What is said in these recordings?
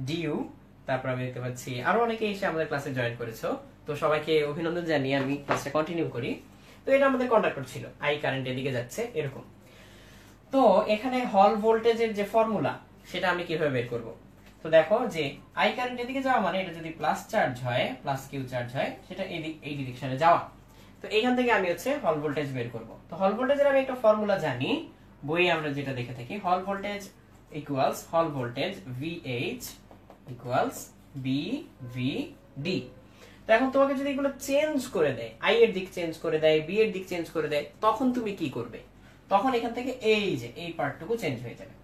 Due, তারপর আমি দেখতে পাচ্ছি আরো অনেকে এসে আমাদের ক্লাসে জয়েন করেছো। তো সবাইকে অভিনন্দন জানিয়ে আমি ক্লাসটা কন্টিনিউ করি। তো এটা আমাদের কন্ডাক্টর ছিল, আই কারেন্ট এদিকে যাচ্ছে এরকম। তো এখানে হল ভোল্টেজের যে ফর্মুলা সেটা আমি কিভাবে বের করব? তো দেখো যে আই কারেন্ট এদিকে যাওয়া মানে এটা যদি প্লাস চার্জ হয়, প্লাস কিউ চার্জ হয়, সেটা এই ডিরেকশনে যাওয়া। তো এইখান থেকে আমি হচ্ছে হল ভোল্টেজ বের করব। তো হল ভোল্টেজের আমি একটা ফর্মুলা জানি, বইয়ে আমরা যেটা দেখে থাকি, হল ভোল্টেজ ইকুয়ালস হল ভোল্টেজ VH ইকুয়ালস BVD। তো এখন তোমাকে যদি এগুলো চেঞ্জ করে দেয়, আই এর দিক চেঞ্জ করে দেয়, বি এর দিক চেঞ্জ করে দেয়, তখন তুমি কি করবে? তখন এখান থেকে এই যে এই পার্টটুকু চেঞ্জ হয়ে যাবে,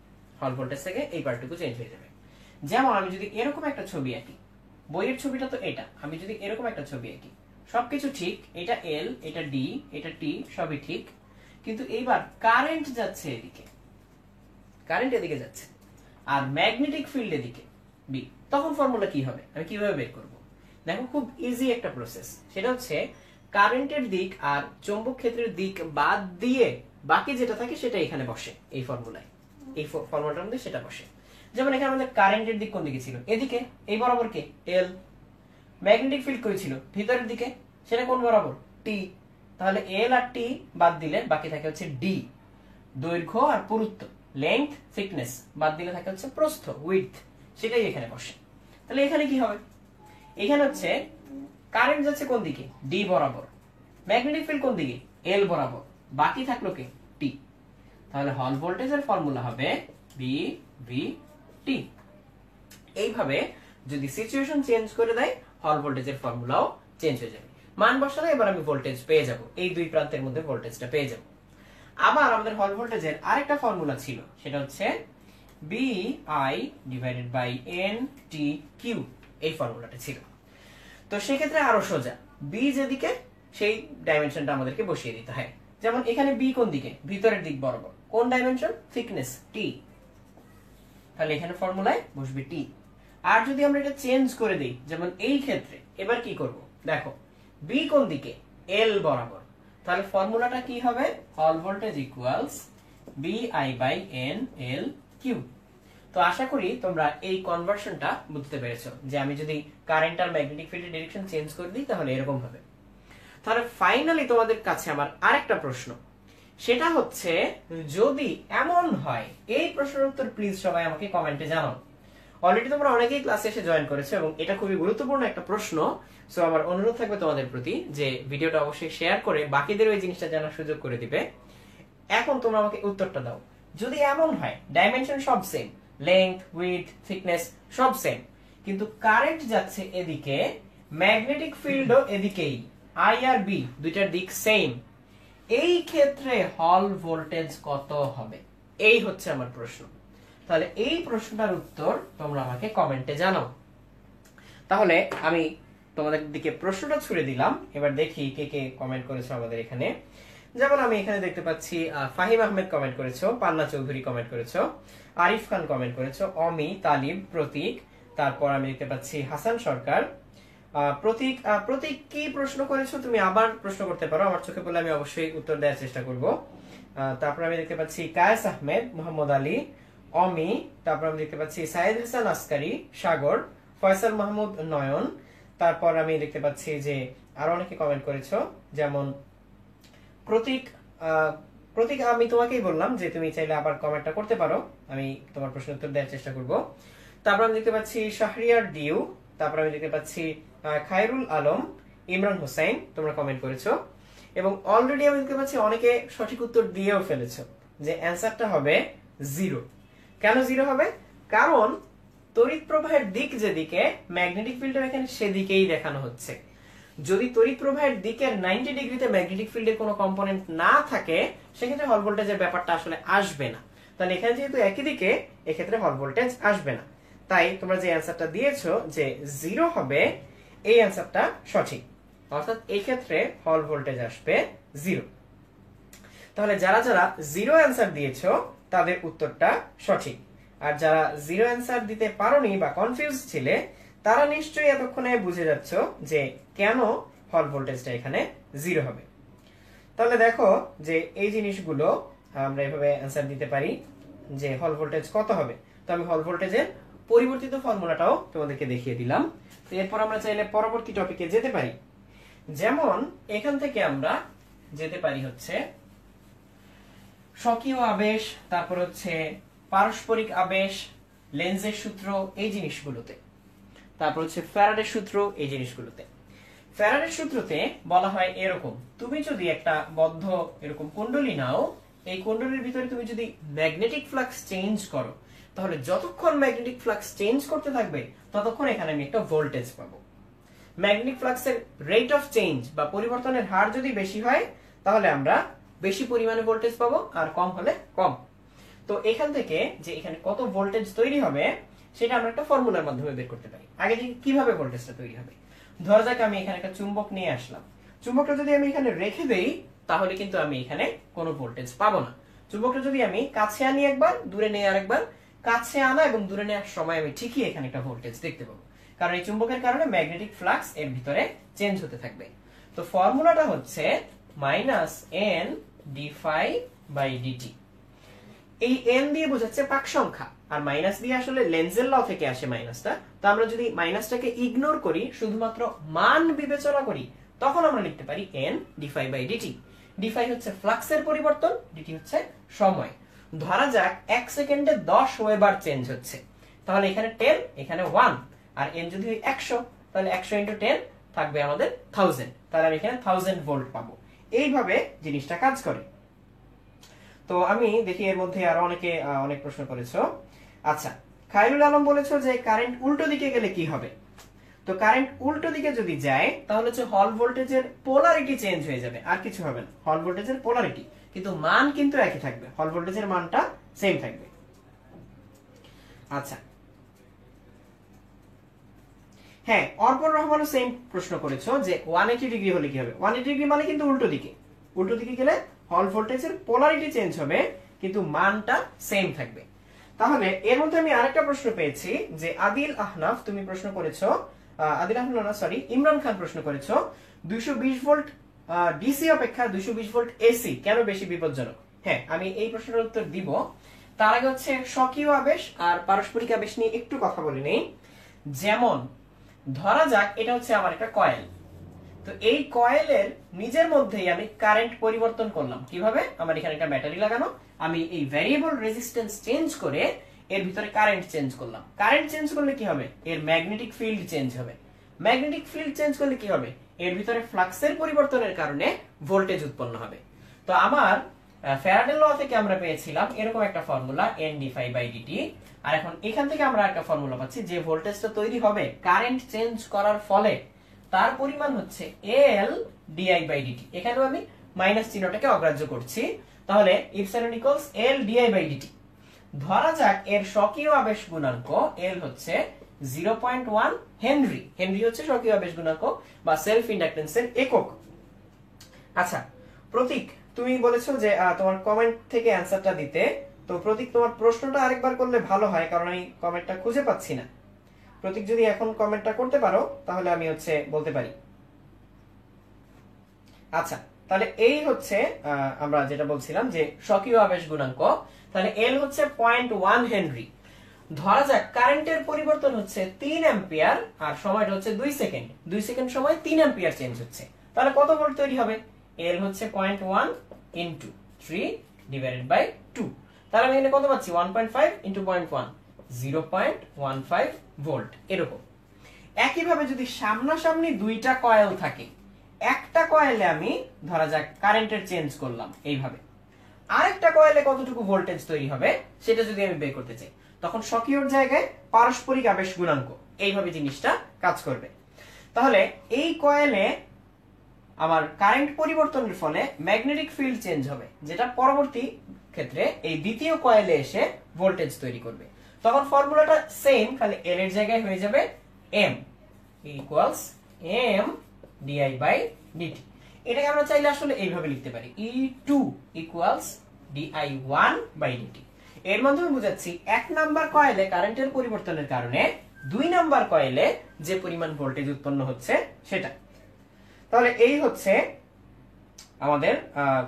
হল ভোল্টেজ থেকে এই পার্টটুকু চেঞ্জ হয়ে যাবে। যেমন আমি যদি এরকম একটা ছবি আঁকি, বইয়ের ছবিটা তো এটা, আমি যদি এরকম একটা ছবি আঁকি, সবকিছু ঠিক, এটা এল, এটা ডি, এটা টি, সবই ঠিক, কিন্তু এইবার কারেন্ট যাচ্ছে এদিকে, কারেন্ট এদিকে যাচ্ছে, আর ম্যাগনেটিক ফিল্ড এদিকে বি, তখন ফর্মুলা কি হবে? আমি কিভাবে বের করব? দেখো খুব ইজি একটা প্রসেস, সেটা হচ্ছে কারেন্টের দিক আর চৌম্বক ক্ষেত্রের দিক বাদ দিয়ে বাকি যেটা থাকে সেটা এখানে বসে, এই ফর্মুলায়, এই ফর্মুলাটার মধ্যে সেটা বসে। যেমন এখানে আমাদের কারেন্টের দিক কোন দিকে ছিল? এদিকে, এই বরাবর কে এল। ম্যাগনেটিক ফিল্ড কই ছিল? ভিতরের দিকে, সেটা কোন বরাবর? টি। তাহলে এল আর টি বাদ দিলে বাকি থাকে হচ্ছে ডি, দৈর্ঘ্য আর পুরুত্ব, লেংথ থিকনেস, বাদ দিলে থাকে হচ্ছে প্রস্থ, উইডথ, সেটাই এখানে বসে। তাহলে এখানে কি হবে? এখানে হচ্ছে কারেন্ট যাচ্ছে কোন দিকে? ডি বরাবর। ম্যাগনেটিক ফিল্ড কোন দিকে? এল বরাবর। বাকি থাকলো কে? টি। তাহলে হল ভোল্টেজের ফর্মুলা হবে VVT। এইভাবে যদি সিচুয়েশন চেঞ্জ করে দেয়, হল ভোল্টেজের ফর্মুলাও চেঞ্জ হয়ে যাবে। মান বসালে এবার আমি ভোল্টেজ পেয়ে যাব, এই দুই প্রান্তের মধ্যে ভোল্টেজটা পেয়ে যাব। আবার আমাদের হল ভোল্টেজের আরেকটা ফর্মুলা ছিল, সেটা হচ্ছে BI ডিভাইডেড বাই NTQ, এই ফর্মুলাটা ছিল। তো সেক্ষেত্রে আরো সোজা, বি যেদিকে সেই ডাইমেনশনটা আমাদেরকে বসিয়ে দিতে হয়। যেমন এখানে বি কোন দিকে? ভিতরের দিক বরাবর। কোন ডাইমেনশন? থিকনেস, টি। তাহলে এখানে ফর্মুলায় বসবে টি। আর যদি আমরা এটা চেঞ্জ করে দিই, যেমন এই ক্ষেত্রে, এবার কি করব? দেখো বি কোন দিকে? এল বরাবর। তাহলে ফর্মুলাটা কি হবে? হল voltage equals BI by NLQ। তো আশা করি তোমরা এই কনভার্সনটা বুঝতে পেরেছো, যে আমি যদি কারেন্ট আর ম্যাগনেটিক ফিল্ডের ডিরেকশন চেঞ্জ করে দিই তাহলে এরকম হবে। তাহলে ফাইনালি তোমাদের কাছে আমার আরেকটা প্রশ্ন, সেটা হচ্ছে যদি এমন হয়, এই প্রশ্নের উত্তর প্লিজ সবাই আমাকে কমেন্টে জানাও। অলরেডি তোমরা অনেকেই ক্লাসে এসে জয়েন করেছো এবং এটা খুবই গুরুত্বপূর্ণ একটা প্রশ্ন। সো আমার অনুরোধ থাকবে তোমাদের প্রতি যে ভিডিওটা অবশ্যই শেয়ার করে বাকিদের ওই জিনিসটা জানার সুযোগ করে দিবে। এখন তোমরা আমাকে উত্তরটা দাও, যদি এমন হয় ডাইমেনশন সব সেম, লেংথ, উইডথ, থিকনেস সব সেম, কিন্তু কারেন্ট যাচ্ছে এদিকে, ম্যাগনেটিক ফিল্ডও এদিকেই, আই আর বি দুইটার দিক সেম, এই ক্ষেত্রে হল ভোল্টেজ কত হবে? এই হচ্ছে আমার প্রশ্ন। তাহলে এই প্রশ্নটার উত্তর তোমরা আমাকে কমেন্টে জানাও। তাহলে আমি তোমাদের দিকে প্রশ্নটা ছুড়ে দিলাম, এবার দেখি কে কে কমেন্ট করেছো আমাদের এখানে। যেমন আমি এখানে দেখতে পাচ্ছি ফাহিম আহমেদ কমেন্ট করেছো, পান্না চৌধুরী কমেন্ট করেছো, আরিফ খান কমেন্ট করেছো, অমি, তালিব, প্রতীক, তারপর আমি দেখতে পাচ্ছি হাসান সরকার। প্রতীক, প্রতীক কি প্রশ্ন করেছো? তুমি আবার প্রশ্ন করতে পারো, আমার চোখে পড়লে আমি অবশ্যই উত্তর দেওয়ার চেষ্টা করব। তারপর আমি দেখতে পাচ্ছি কায়েস আহমেদ, মোহাম্মদ আলী, অমি, তারপর আমি দেখতে পাচ্ছি সাইদ হাসান আসকারি, সাগর, ফয়সাল মাহমুদ, নয়ন। তারপর আমি দেখতে পাচ্ছি যে আরো অনেকে কমেন্ট করেছো, যেমন প্রতীক। প্রতীক, আমি তোমাকেই বললাম যে তুমি চাইলে আবার কমেন্টটা করতে পারো, আমি তোমার প্রশ্নের উত্তর দেওয়ার চেষ্টা করব। তারপর আমি দেখতে পাচ্ছি শাহরিয়ার ডিউ, তারপর আমি দেখতে পাচ্ছি খায়রুল আলম, ইমরান হোসেন, তোমরা কমেন্ট করেছো এবং অলরেডি আমি দেখতে পাচ্ছি অনেকে সঠিক উত্তর দিয়েও ফেলেছো, যে অ্যান্সারটা হবে 0। কেন 0 হবে? কারণ তড়িৎ প্রবাহের দিক যেদিকে, ম্যাগনেটিক ফিল্ডের এখানে সেদিকেই দেখানো হচ্ছে। যদি তড়িৎ প্রবাহের দিকের 90 ডিগ্রিতে ম্যাগনেটিক ফিল্ডের কোনো কম্পোনেন্ট না থাকে, সেক্ষেত্রে হল ভোল্টেজের ব্যাপারটা আসলে আসবে না। তাহলে এখানে যেহেতু একই দিকে, এক্ষেত্রে হল ভোল্টেজ আসবে না। তাই তোমরা যে অ্যান্সারটা দিয়েছো যে 0 হবে, এই অ্যান্সারটা সঠিক, অর্থাৎ এই ক্ষেত্রে হল ভোল্টেজ আসবে 0। তাহলে যারা যারা 0 অ্যান্সার দিয়েছো তাদের উত্তরটা সঠিক, আর যারা 0 অ্যান্সার দিতে পারোনি বা কনফিউজ ছিলে, তারা নিশ্চয়ই এতক্ষণে বুঝে যাচ্ছ যে কেন হল ভোল্টেজটা এখানে 0 হবে। তাহলে দেখো যে এই জিনিসগুলো আমরা এভাবে অ্যান্সার দিতে পারি যে হল ভোল্টেজ কত হবে। তো আমি হল ভোল্টেজের পরিবর্তিত ফর্মুলাটাও তোমাদেরকে দেখিয়ে দিলাম। তো এরপর আমরা চাইলে পরবর্তী টপিকে যেতে পারি। যেমন এখান থেকে আমরা যেতে পারি হচ্ছে স্বকীয় আবেশ, তারপর হচ্ছে পারস্পরিক আবেশ, লেন্জের সূত্র, এই জিনিসগুলোতে। তারপর হচ্ছে ফ্যারাডের সূত্র, এই জিনিসগুলোতে। ফ্যারাডের সূত্রতে বলা হয় এরকম, তুমি যদি একটা বদ্ধ এরকম কুণ্ডলী নাও, এই কুণ্ডলীর ভিতরে তুমি যদি ম্যাগনেটিক ফ্লাক্স চেঞ্জ করো, তাহলে যতক্ষণ ম্যাগনেটিক ফ্লাক্স চেঞ্জ করতে থাকবে ততক্ষণ এখানে আমি একটা ভোল্টেজ পাবো। ম্যাগনেটিক ফ্লাক্সের রেট অফ চেঞ্জ বা পরিবর্তনের হার যদি বেশি হয় তাহলে আমরা বেশি পরিমাণে ভোল্টেজ পাবো, আর কম হলে কম। তো এখান থেকে যে এখানে কত ভোল্টেজ তৈরি হবে সেটা আমরা একটা ফর্মুলার মাধ্যমে বের করতে পারি। আগে থেকে কিভাবে ভোল্টেজটা তৈরি হবে, ধরা যাক আমি এখানে একটা চুম্বক নিয়ে আসলাম। চুম্বকটা যদি আমি এখানে রেখে দেই তাহলে কিন্তু আমি এখানে কোনো ভোল্টেজ পাবো না। চুম্বকটা যদি আমি কাছে আনি একবার, দূরে নিয়ে আরেকবার, কাছে আনা এবং দূরে নেওয়ার সময় আমি ঠিকই এখানে একটা ভোল্টেজ দেখতে পাবো, কারণ এই চুম্বকের কারণে ম্যাগনেটিক ফ্লাক্স এর ভিতরে চেঞ্জ হতে থাকবে। তো ফর্মুলাটা হচ্ছে minus n d phi by dt. এই এন দিয়ে বোঝাচ্ছে পাক সংখ্যা, আর মাইনাস দিয়ে আসলে লেন্জের ল থেকে আসে মাইনাসটা। তো আমরা যদি মাইনাসটাকে ইগনোর করি, শুধুমাত্র মান বিবেচনা করি, তখন আমরা লিখতে পারি n d phi by dt. D phi হচ্ছে ফ্লাক্সের পরিবর্তন, ডিটি হচ্ছে সময়। ধরা যাক 1 সেকেন্ডে 10 ওয়েবার চেঞ্জ হচ্ছে, তাহলে এখানে 10, এখানে 1, আর এন যদি 100 তাহলে 100 ইনটু 10 থাকবে আমাদের 1000, তাহলে আমি এখানে 1000 ভোল্ট পাবো। এইভাবে জিনিসটা কাজ করে। তো আমি দেখি এর মধ্যে আরো অনেকে অনেক প্রশ্ন করেছো। আচ্ছা, খায়রুল আলম বলেছো যে কারেন্ট উল্টো দিকে গেলে কি হবে। তো কারেন্ট উল্টো দিকে যদি যায় তাহলে হচ্ছে হল ভোল্টেজের পোলারিটি চেঞ্জ হয়ে যাবে, আর কিছু হবে না। হল ভোল্টেজের পোলারিটি, কিন্তু মান কিন্তু একই থাকবে, হল ভোল্টেজের মানটা সেম থাকবে। আচ্ছা, হ্যাঁ, অর্পণ রহমানও সেম প্রশ্ন করেছো যে 180 ডিগ্রি হলে কি হবে। 180 ডিগ্রি মানে কিন্তু উল্টো দিকে। উল্টো দিকে গেলে হল ভোল্টেজের পোলারিটি চেঞ্জ হবে, কিন্তু মানটা সেম থাকবে। তাহলে এর মধ্যে আমি আরেকটা প্রশ্ন পেয়েছি যে আদিল আহনাফ, তুমি প্রশ্ন করেছো, আদিল আহনাফ না, সরি, ইমরান খান প্রশ্ন করেছো 220 ভোল্ট ডিসি অপেক্ষা 220 ভোল্ট এসি কেন বেশি বিপজ্জনক। হ্যাঁ, আমি এই প্রশ্নের উত্তর দিব। তার আগে হচ্ছে স্বকীয় আবেশ আর পারস্পরিক আবেশ নিয়ে একটু কথা বলে নেই। যেমন ধরা যাক এটা হচ্ছে আমার একটা কয়েল। তো এই কয়েলের নিজের মধ্যেই আমি কারেন্ট পরিবর্তন করলাম। কিভাবে? আমার এখানে একটা ব্যাটারি লাগানো, আমি এই ভ্যারিয়েবল রেজিস্ট্যান্স চেঞ্জ করে এর ভিতরে কারেন্ট চেঞ্জ করলাম। কারেন্ট চেঞ্জ করলে কি হবে? এর ম্যাগনেটিক ফিল্ড চেঞ্জ হবে। ম্যাগনেটিক ফিল্ড চেঞ্জ করলে কি হবে? এর ভিতরে ফ্লাক্সের পরিবর্তনের কারণে ভোল্টেজ উৎপন্ন হবে। তো আমার ফ্যারাডের ল থেকে আমরা পেয়েছিলাম এরকম একটা formula N d phi by dt, আর এখন এখান থেকে আমরা একটা ফর্মুলা পাচ্ছি যে ভোল্টেজটা তৈরি হবে কারেন্ট চেঞ্জ করার ফলে তার পরিমাণ হচ্ছে এল ডিআই বাই ডিটি। এখানেও আমি মাইনাস চিহ্নটাকে অগ্রাহ্য করছি, তাহলে epsilon equals l di by dt. ধরা যাক এর স্বকীয় আবেশ গুণাঙ্ক এল হচ্ছে 0.1 হেনরি। হেনরি হচ্ছে স্বকীয় আবেশ গুণাঙ্ক বা সেলফ ইন্ডাকটেন্সের একক। আচ্ছা প্রতীক, তুমি বলেছো যে তোমার কমেন্ট থেকে অ্যানসারটা দিতে। তো প্রতীক, তোমার প্রশ্নটা আরেকবার করলে ভালো হয়, কারণ আমি কমেন্টটা খুঁজে পাচ্ছি না। প্রতীক যদি এখন কমেন্টটা করতে পারো তাহলে আমি হচ্ছে বলতে পারি। আচ্ছা, তাহলে এই হচ্ছে আমরা যেটা বলছিলাম যে স্বকীয় আবেশ গুণাঙ্ক, তাহলে এল হচ্ছে 0.1 হেনরি। ধরা যাক কারেন্টের পরিবর্তন হচ্ছে 3 অ্যাম্পিয়ার আর সময়টা হচ্ছে 2 সেকেন্ড। 2 সেকেন্ড সময় 3 অ্যাম্পিয়ার চেঞ্জ হচ্ছে, তাহলে কত ভোল্ট তৈরি হবে? এল হচ্ছে 0.1 ইনটু 3 ডিভাইডেড বাই 2, তাহলে আমি এখানে কত পাচ্ছি? 1.5 ইনটু 0.1, 0.15 ভোল্ট। এরকম একইভাবে যদি সামনাসামনি দুইটা কয়েল থাকে, একটা কয়েলে আমি ধরা যাক কারেন্টের চেঞ্জ করলাম এইভাবে, আরেকটা কয়েলে কতটুকু ভোল্টেজ তৈরি হবে সেটা যদি আমি বের করতে চাই, তখন স্বকীয়র জায়গায় পারস্পরিক আবেশ গুণাঙ্ক এইভাবে জিনিসটা কাজ করবে। তাহলে এই কয়েলে আমার কারেন্ট পরিবর্তনের ফলে ম্যাগনেটিক ফিল্ড চেঞ্জ হবে, যেটা পরবর্তী ক্ষেত্রে এই দ্বিতীয় কয়েলে এসে ভোল্টেজ তৈরি করবে। তখন ফর্মুলাটা সেম, খালি এল এর জায়গায় হয়ে যাবে m equals m di by dt. এটাকে আমরা চাইলে আসলে এইভাবে লিখতে পারি, E2 equals DI1 by DT. এর মাধ্যমে বুঝাচ্ছি 1 নাম্বার কয়েলে কারেন্টের পরিবর্তনের কারণে 2 নাম্বার কয়েলে যে পরিমাণ ভোল্টেজ উৎপন্ন হচ্ছে সেটা। তাহলে এই হচ্ছে আমাদের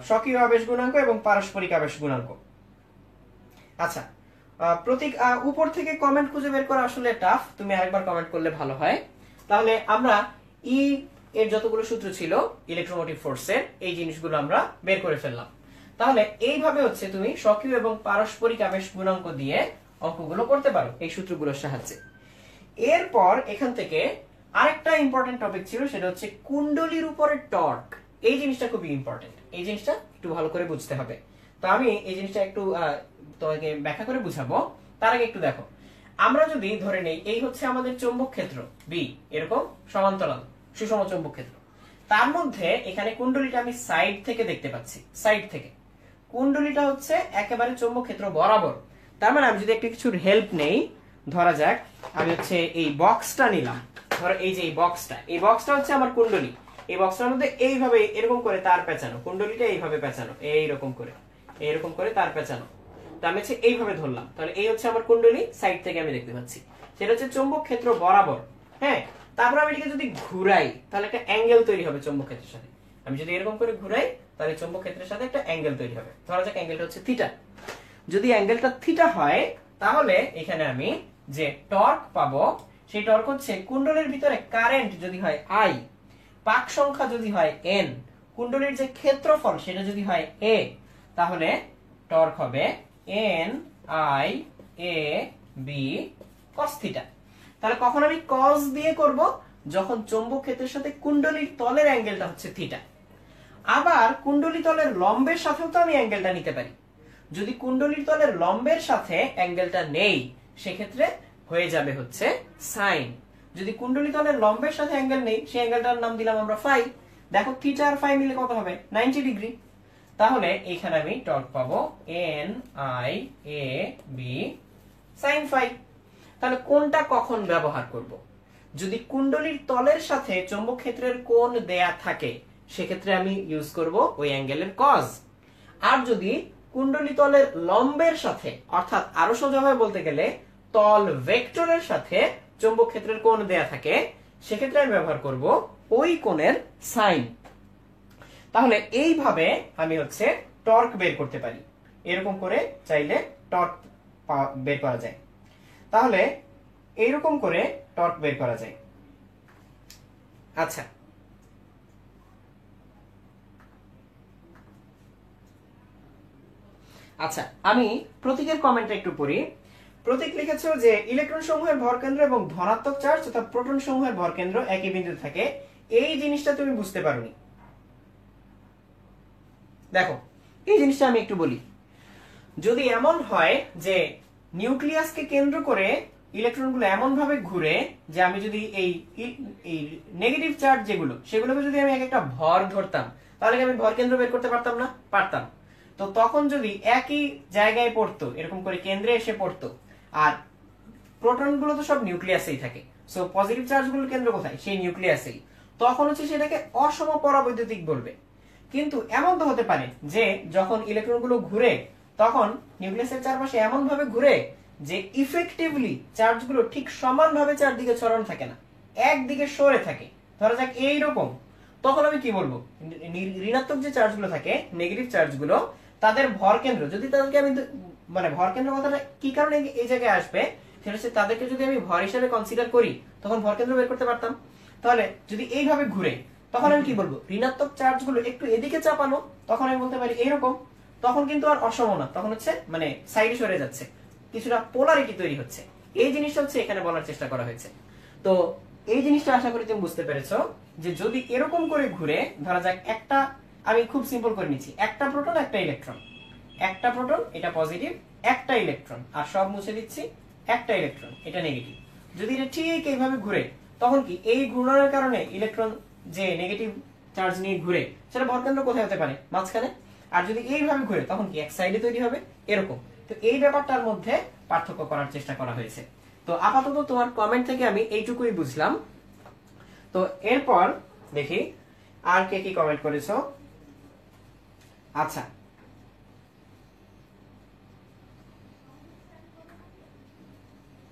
স্বকীয় আবেশ গুণাঙ্ক এবং পারস্পরিক আবেশ গুণাঙ্ক। আচ্ছা, প্রতীক উপর থেকে কমেন্ট খুঁজে বের করা আসলে টাফ, তুমি আরেকবার কমেন্ট করলে ভালো হয়। তাহলে আমরা ই এর যতগুলো সূত্র ছিল ইলেকট্রোমোটিভ ফোর্সের, এই জিনিসগুলো আমরা বের করে ফেললাম। তাহলে এইভাবে হচ্ছে তুমি স্বকীয় এবং পারস্পরিক আবেশ গুণাঙ্ক দিয়ে অঙ্কগুলো করতে পারো এই সূত্রগুলোর সাহায্যে। এরপর এখান থেকে আরেকটা ইম্পর্টেন্ট টপিক ছিল, সেটা হচ্ছে কুণ্ডলীর উপরে টর্ক। এই জিনিসটা খুবই ইম্পর্টেন্ট, এই জিনিসটা একটু ভালো করে বুঝতে হবে। তো আমি এই জিনিসটা একটু তোমাকে ব্যাখ্যা করে বুঝাবো। তার আগে একটু দেখো, আমরা যদি ধরে নেই এই হচ্ছে আমাদের চৌম্বক ক্ষেত্র বি, এরকম সমান্তরাল সুষম চৌম্বক ক্ষেত্র, তার মধ্যে এখানে কুণ্ডলীটা আমি সাইড থেকে দেখতে পাচ্ছি, সাইড থেকে কুণ্ডলীটা হচ্ছে একেবারে চৌম্বক ক্ষেত্র বরাবর। তার মানে আমি যদি একটু কিছুর হেল্প নেই, ধরা যাক আমি হচ্ছে এই বক্সটা নিলাম, ধরো এই যে এই বক্সটা হচ্ছে আমার কুণ্ডলী। এই বক্সটার মধ্যে এইভাবে এরকম করে তার পেঁচানো, কুণ্ডলীটা এইভাবে পেঁচানো, এইরকম করে তার পেঁচানো। তো আমি হচ্ছে এইভাবে ধরলাম, তাহলে এই হচ্ছে আমার কুণ্ডলী, সাইড থেকে আমি দেখতে পাচ্ছি, সেটা হচ্ছে চৌম্বক ক্ষেত্র বরাবর। হ্যাঁ, তারপর আমি এটাকে যদি ঘুরাই তাহলে একটা অ্যাঙ্গেল তৈরি হবে চৌম্বক ক্ষেত্রের সাথে। আমি যদি এরকম করে ঘুরাই তাহলে চৌম্বক ক্ষেত্রের সাথে একটা অ্যাঙ্গেল তৈরি হবে। ধরা যাক অ্যাঙ্গেলটা হচ্ছে থিটা। যদি অ্যাঙ্গেলটা থিটা হয় তাহলে এখানে আমি যে টর্ক পাবো, সেই টর্ক হচ্ছে কুণ্ডলীর ভিতরে কারেন্ট যদি হয় আই, পাক সংখ্যা যদি হয় এন, কুণ্ডলীর যে ক্ষেত্রফল সেটা যদি হয় এ, তাহলে টর্ক হবে n i a b cos theta. তাহলে কখন আমি কস দিয়ে করব? যখন চৌম্বক ক্ষেত্রের সাথে কুণ্ডলীর তলের অ্যাঙ্গেলটা হচ্ছে থিটা। আবার কুণ্ডলী তলের লম্বের সাথেও তো আমি অ্যাঙ্গেলটা নিতে পারি। যদি কুণ্ডলীর তলের লম্বের সাথে অ্যাঙ্গেলটা নেই, সেক্ষেত্রে হয়ে যাবে হচ্ছে সাইন। যদি কুণ্ডলী তলের লম্বের সাথে অ্যাঙ্গেল নেই, সেই অ্যাঙ্গেলটার নাম দিলাম আমরা ফাই। দেখো থিটা আর ফাই মিলে কত হবে? 90 ডিগ্রি। তাহলে এখানে আমি টর্ক পাবো n i a b sine phi. তাহলে কোনটা কখন ব্যবহার করব? যদি কুণ্ডলীর তলের সাথে চৌম্বক ক্ষেত্রের কোণ দেয়া থাকে, সেক্ষেত্রে আমি ইউজ করব ওই অ্যাঙ্গেলের কজ। আর যদি কুণ্ডলী তলের লম্বের সাথে, অর্থাৎ আরো সোজাভাবে বলতে গেলে তল ভেক্টরের সাথে চৌম্বক ক্ষেত্রের কোণ দেয়া থাকে, সেক্ষেত্রে আমি ব্যবহার করব ওই কোণের সাইন। তাহলে এইভাবে আমি হচ্ছে টর্ক বের করতে পারি। এরকম করে চাইলে টর্ক বের করা যায়। তাহলে এইরকম করে টর্ক বের করা যায়। আচ্ছা, আচ্ছা আমি প্রতীকের কমেন্টটা একটু পড়ি। প্রতীক লিখেছে যে ইলেকট্রন সমূহের ভরকেন্দ্র এবং ধনাত্মক চার্জ তথা প্রোটন সমূহের ভরকেন্দ্র একই বিন্দুতে থাকে। এই জিনিসটা তুমি বুঝতে পারোনি। দেখো, এই জিনিসটা আমি একটু বলি। যদি এমন হয় যে নিউক্লিয়াসকে কেন্দ্র করে ইলেকট্রনগুলো এমন ভাবে ঘুরে যে আমি যদি এই নেগেটিভ চার্জ যেগুলো, সেগুলোকে যদি আমি একটা ভর ধরতাম, তাহলে কি আমি ভর কেন্দ্র বের করতে পারতাম না? পারতাম। তো তখন যদি একই জায়গায় পড়তো, এরকম করে কেন্দ্রে এসে পড়তো, আর প্রোটনগুলো তো সব নিউক্লিয়াসেই থাকে, সো পজিটিভ চার্জগুলোর কেন্দ্র কোথায়? সেই নিউক্লিয়াসেই। তখন হচ্ছে সেটাকে অসম পরাবৈদ্যুতিক বলবে। কিন্তু এমন তো হতে পারে যে যখন ইলেকট্রনগুলো ঘুরে, তখন নিউক্লিয়াসের চারপাশে এমন ভাবে ঘুরে যে ইফেক্টিভলি চার্জগুলো ঠিক সমানভাবে চারদিকে ছড়ানো থাকে না, একদিকে সরে থাকে। ধরা যাক এইরকম। তখন আমি কি বলবো? ঋণাত্মক যে চার্জগুলো থাকে, নেগেটিভ চার্জগুলো, তাদের ভর কেন্দ্র, যদি তাদেরকে আমি মানে ভর কেন্দ্র কথাটা কি কারণে এই জায়গায় আসবে, সেটা হচ্ছে তাদেরকে যদি আমি ভর হিসেবে কনসিডার করি, তখন ভর কেন্দ্র বের করতে পারতাম। তাহলে যদি এইভাবে ঘুরে, তখন আমি কি বলবো? ঋণাত্মক চার্জগুলো একটু এদিকে চাপানো, তখন আমি বলতে পারি এইরকম। তখন কিন্তু আর অসম না, তখন হচ্ছে মানে সাইডে সরে যাচ্ছে, কিছুটা পোলারিটি তৈরি হচ্ছে। এই জিনিসটা হচ্ছে এখানে বলার চেষ্টা করা হয়েছে। তো এই জিনিসটা আশা করি তুমি বুঝতে পেরেছো যে যদি এরকম করে ঘুরে, ধরা যাক একটা, আমি খুব সিম্পল করে নিচ্ছি, একটা প্রোটন একটা ইলেকট্রন, একটা প্রোটন এটা পজিটিভ, একটা ইলেকট্রন, আর সব মুছে দিচ্ছি, একটা ইলেকট্রন এটা নেগেটিভ। যদি এটা ঠিক এইভাবে ঘুরে, তখন কি এই ঘূর্ণনের কারণে ইলেকট্রন যে নেগেটিভ চার্জ নিয়ে ঘুরে, সেটা ভরকেন্দ্র কোথায় হতে পারে? মাঝখানে। আর যদি এইভাবে ঘুরে, তখন কি এক সাইডে তৈরি হবে, এরকম। তো এই ব্যাপারটার মধ্যে পার্থক্য করার চেষ্টা করা হয়েছে। তো আপাতত তোমার কমেন্ট থেকে আমি এইটুকুই বুঝলাম। তো এরপর দেখি আর কে কি কমেন্ট করেছো। আচ্ছা,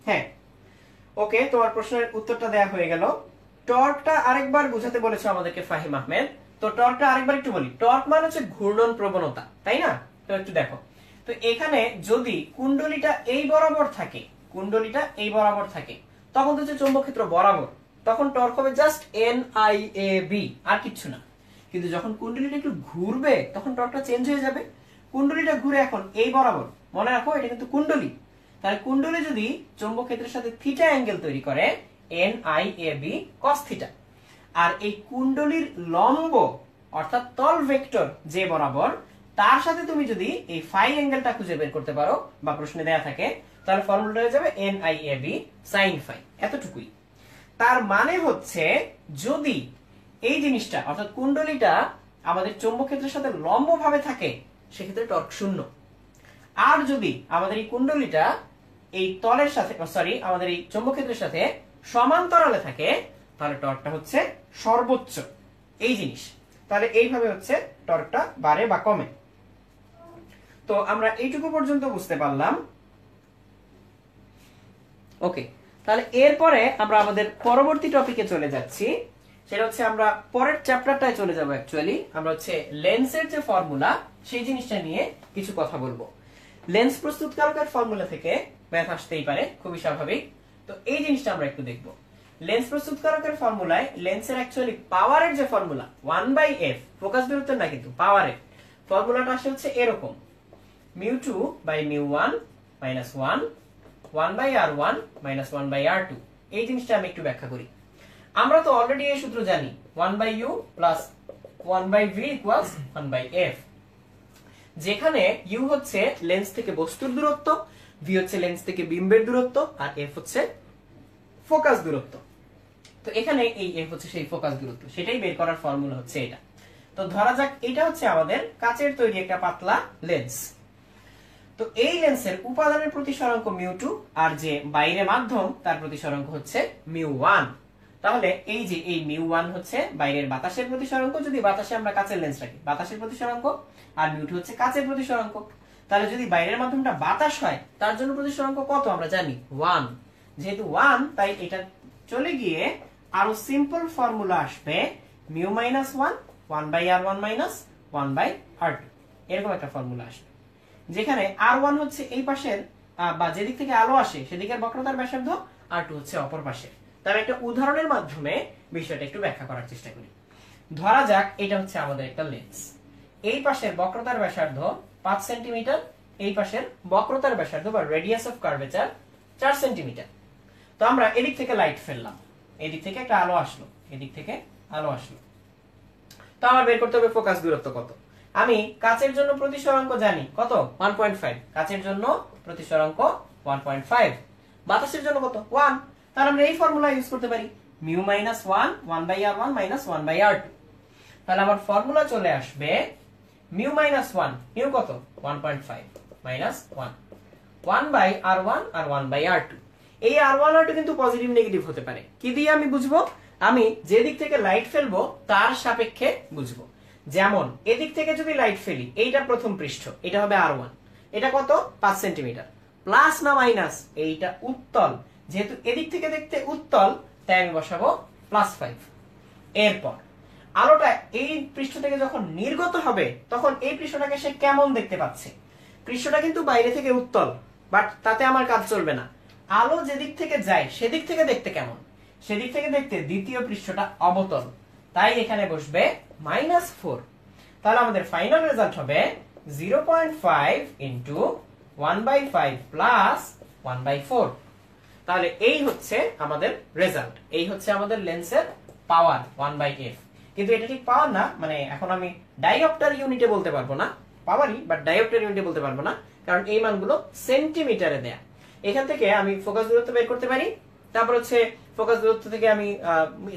হ্যাঁ, ওকে, তোমার প্রশ্নের উত্তরটা দেয়া হয়ে গেল। টর্কটা আরেকবার বুঝাতে বলেছো আমাদেরকে ফাহিম আহমেদ। তো টর্কটা আরেকবার একটু বলি। টর্ক মানে হচ্ছে ঘূর্ণন প্রবণতা, তাই না? তো একটু দেখো, তো এখানে যদি কুণ্ডলীটা এই বরাবর থাকে, কুণ্ডলীটা এই বরাবর থাকে, তখন তো হচ্ছে চৌম্বক ক্ষেত্র বরাবর, তখন টর্ক হবে জাস্ট NIAB, আর কিছু না। কিন্তু যখন কুণ্ডলীটা একটু ঘুরবে তখন টর্কটা চেঞ্জ হয়ে যাবে। কুণ্ডলীটা ঘুরে এখন এই বরাবর, মনে রাখো এটা কিন্তু কুণ্ডলী, তাহলে কুণ্ডলী যদি চৌম্বক ক্ষেত্রের সাথে থিটা অ্যাঙ্গেল তৈরি করে NIAB cos থিটা, আর এই কুণ্ডলীর লম্ব অর্থাৎ তল ভেক্টর যে বরাবর, তার সাথে তুমি যদি এই ফাই অ্যাঙ্গেলটা খুঁজে বের করতে পারো বা প্রশ্নে দেয়া থাকে, তাহলে ফর্মুলাটা হয়ে যাবে NIAB sin ফাই। এতটুকুই। তার মানে হচ্ছে যদি এই জিনিসটা অর্থাৎ কুণ্ডলীটা আমাদের চৌম্বক ক্ষেত্রের সাথে লম্ব ভাবে থাকে, সেক্ষেত্রে টর্ক শূন্য। আর যদি আমাদের এই কুণ্ডলীটা এই তলের সাথে আমাদের এই চৌম্বক ক্ষেত্রের সাথে সমান্তরালে থাকে, তাহলে টর্কটা হচ্ছে সর্বোচ্চ এই জিনিস। তাহলে এইভাবে হচ্ছে টর্কটা বাড়ে বা কমে। তো আমরা এইটুকু পর্যন্ত বুঝতে পারলাম। ওকে, তাহলে এরপরে আমরা আমাদের পরবর্তী টপিকে চলে যাচ্ছি। সেটা হচ্ছে আমরা পরের চ্যাপ্টারটায় চলে যাব। অ্যাকচুয়ালি আমরা হচ্ছে লেন্সের যে ফর্মুলা, সেই জিনিসটা নিয়ে কিছু কথা বলবো। লেন্স প্রস্তুতকারকের ফর্মুলা থেকে ম্যাথ আসতেই পারে, খুবই স্বাভাবিক। তো এই জিনিসটা আমরা একটু দেখব। লেন্স প্রস্তুতকারকের ফর্মুলায় লেন্সের অ্যাকচুয়ালি পাওয়ারের যে ফর্মুলা 1/f, ফোকাস দূরত্বের না কিন্তু পাওয়ারের ফর্মুলাটা আসে হচ্ছে এরকম, μ2 by μ1 minus 1 1/r1 minus 1/r2। এই জিনিসটা আমি একটু ব্যাখ্যা করি। আমরা তো অলরেডি এই সূত্র জানি, 1/u plus 1/v equals 1/f, যেখানে u হচ্ছে লেন্স থেকে বস্তুর দূরত্ব, v হচ্ছে লেন্স থেকে বিম্বের দূরত্ব, আর f হচ্ছে ফোকাস দূরত্ব। তো এখানে এই f হচ্ছে সেই ফোকাস দূরত্ব, সেটাই বের করার ফর্মুলা হচ্ছে এটা। তো ধরা যাক এটা হচ্ছে আমাদের কাচের তৈরি একটা পাতলা লেন্স। তো এই লেন্সের উপাদানের প্রতিসরাঙ্ক μ2, আর যে বাইরে মাধ্যম তার প্রতিসরাঙ্ক হচ্ছে μ1। তাহলে এই যে এই μ1 হচ্ছে বাইরের বাতাসের প্রতিসরাঙ্ক, যদি বাতাসে আমরা কাচের লেন্স রাখি বাতাসের প্রতিসরাঙ্ক, আর μ2 হচ্ছে কাচের প্রতিসরাঙ্ক। তাহলে যদি বাইরের মাধ্যমটা বাতাস হয়, তার জন্য প্রতিসরাঙ্ক কত আমরা জানি 1। যেহেতু 1, তাই এটা চলে গিয়ে আরো সিম্পল ফর্মুলা আসবে μ - 1 1/r1 - 1/r2, এরকম একটা ফর্মুলা আসবে, যেখানে r1 হচ্ছে এই পাশের বা যেদিক থেকে আলো আসে সেদিকের বক্রতার ব্যাসার্ধ, r2 হচ্ছে অপর পাশের। তাহলে একটা উদাহরণের মাধ্যমে বিষয়টা একটু ব্যাখ্যা করার চেষ্টা করি। ধরা যাক এটা হচ্ছে আমাদের একটা লেন্স, এই পাশের বক্রতার ব্যাসার্ধ 5 সেন্টিমিটার, এই পাশের বক্রতার ব্যাসার্ধ বা রেডিয়াস অফ কার্ভেচার 4 সেন্টিমিটার। তো আমরা এদিক থেকে লাইট ফেললাম, এদিক থেকে একটা আলো আসলো, এদিক থেকে আলো আসলো। তো আমার বের করতে হবে ফোকাস দূরত্ব কত। আমি কাচের জন্য প্রতিসরাঙ্ক জানি কত 1.5, কাচের জন্য প্রতিসরাঙ্ক 1.5, বাতাসের জন্য কত 1। তাহলে আমরা এই ফর্মুলা ইউজ করতে পারি μ - 1 1/r1 - 1/r2। তাহলে আমার ফর্মুলা চলে আসবে μ - 1, μ কত 1.5 - 1 1/r1 আর 1/r2। এই r1 r2 কিন্তু পজিটিভ নেগেটিভ হতে পারে। কি দিয়ে আমি বুঝবো? আমি যে দিক থেকে লাইট ফেলবো তার সাপেক্ষে বুঝবো। যেমন এদিক থেকে যদি লাইট ফেলি, এইটা প্রথম পৃষ্ঠ, এটা হবে r1, এটা কত 5 সেন্টিমিটার, প্লাস না মাইনাস, এইটা উত্তল, যেহেতু এদিক থেকে দেখতে উত্তল তাই আমি বসাবো +5। এরপর আলোটা এই পৃষ্ঠ থেকে যখন নির্গত হবে, তখন এই পৃষ্ঠটাকে সে কেমন দেখতে পাচ্ছে। পৃষ্ঠটা কিন্তু বাইরে থেকে উত্তল, বাট তাতে আমার কাজ চলবে না। আলো যেদিক থেকে যায় সেদিক থেকে দেখতে কেমন, সেদিক থেকে দেখতে দ্বিতীয় পৃষ্ঠটা অবতল, তাই এখানে বসবে -4। তাহলে আমাদের ফাইনাল রেজাল্ট হবে 0.5 × 1/5 প্লাস 1/4। তাহলে এই হচ্ছে আমাদের রেজাল্ট, এই হচ্ছে আমাদের লেন্সের পাওয়ার 1/f। কিন্তু এটা ঠিক পাওয়ার না, মানে এখন আমি ডাইঅপ্টার ইউনিটে বলতে পারবো না, পাওয়ারই, বাট ডাইঅপ্টার ইউনিটে বলতে পারবো না, কারণ এই মানগুলো সেন্টিমিটারে দেয়া। এখান থেকে আমি ফোকাস দূরত্ব বের করতে পারি, তারপর হচ্ছে ফোকাস দূরত্ব থেকে আমি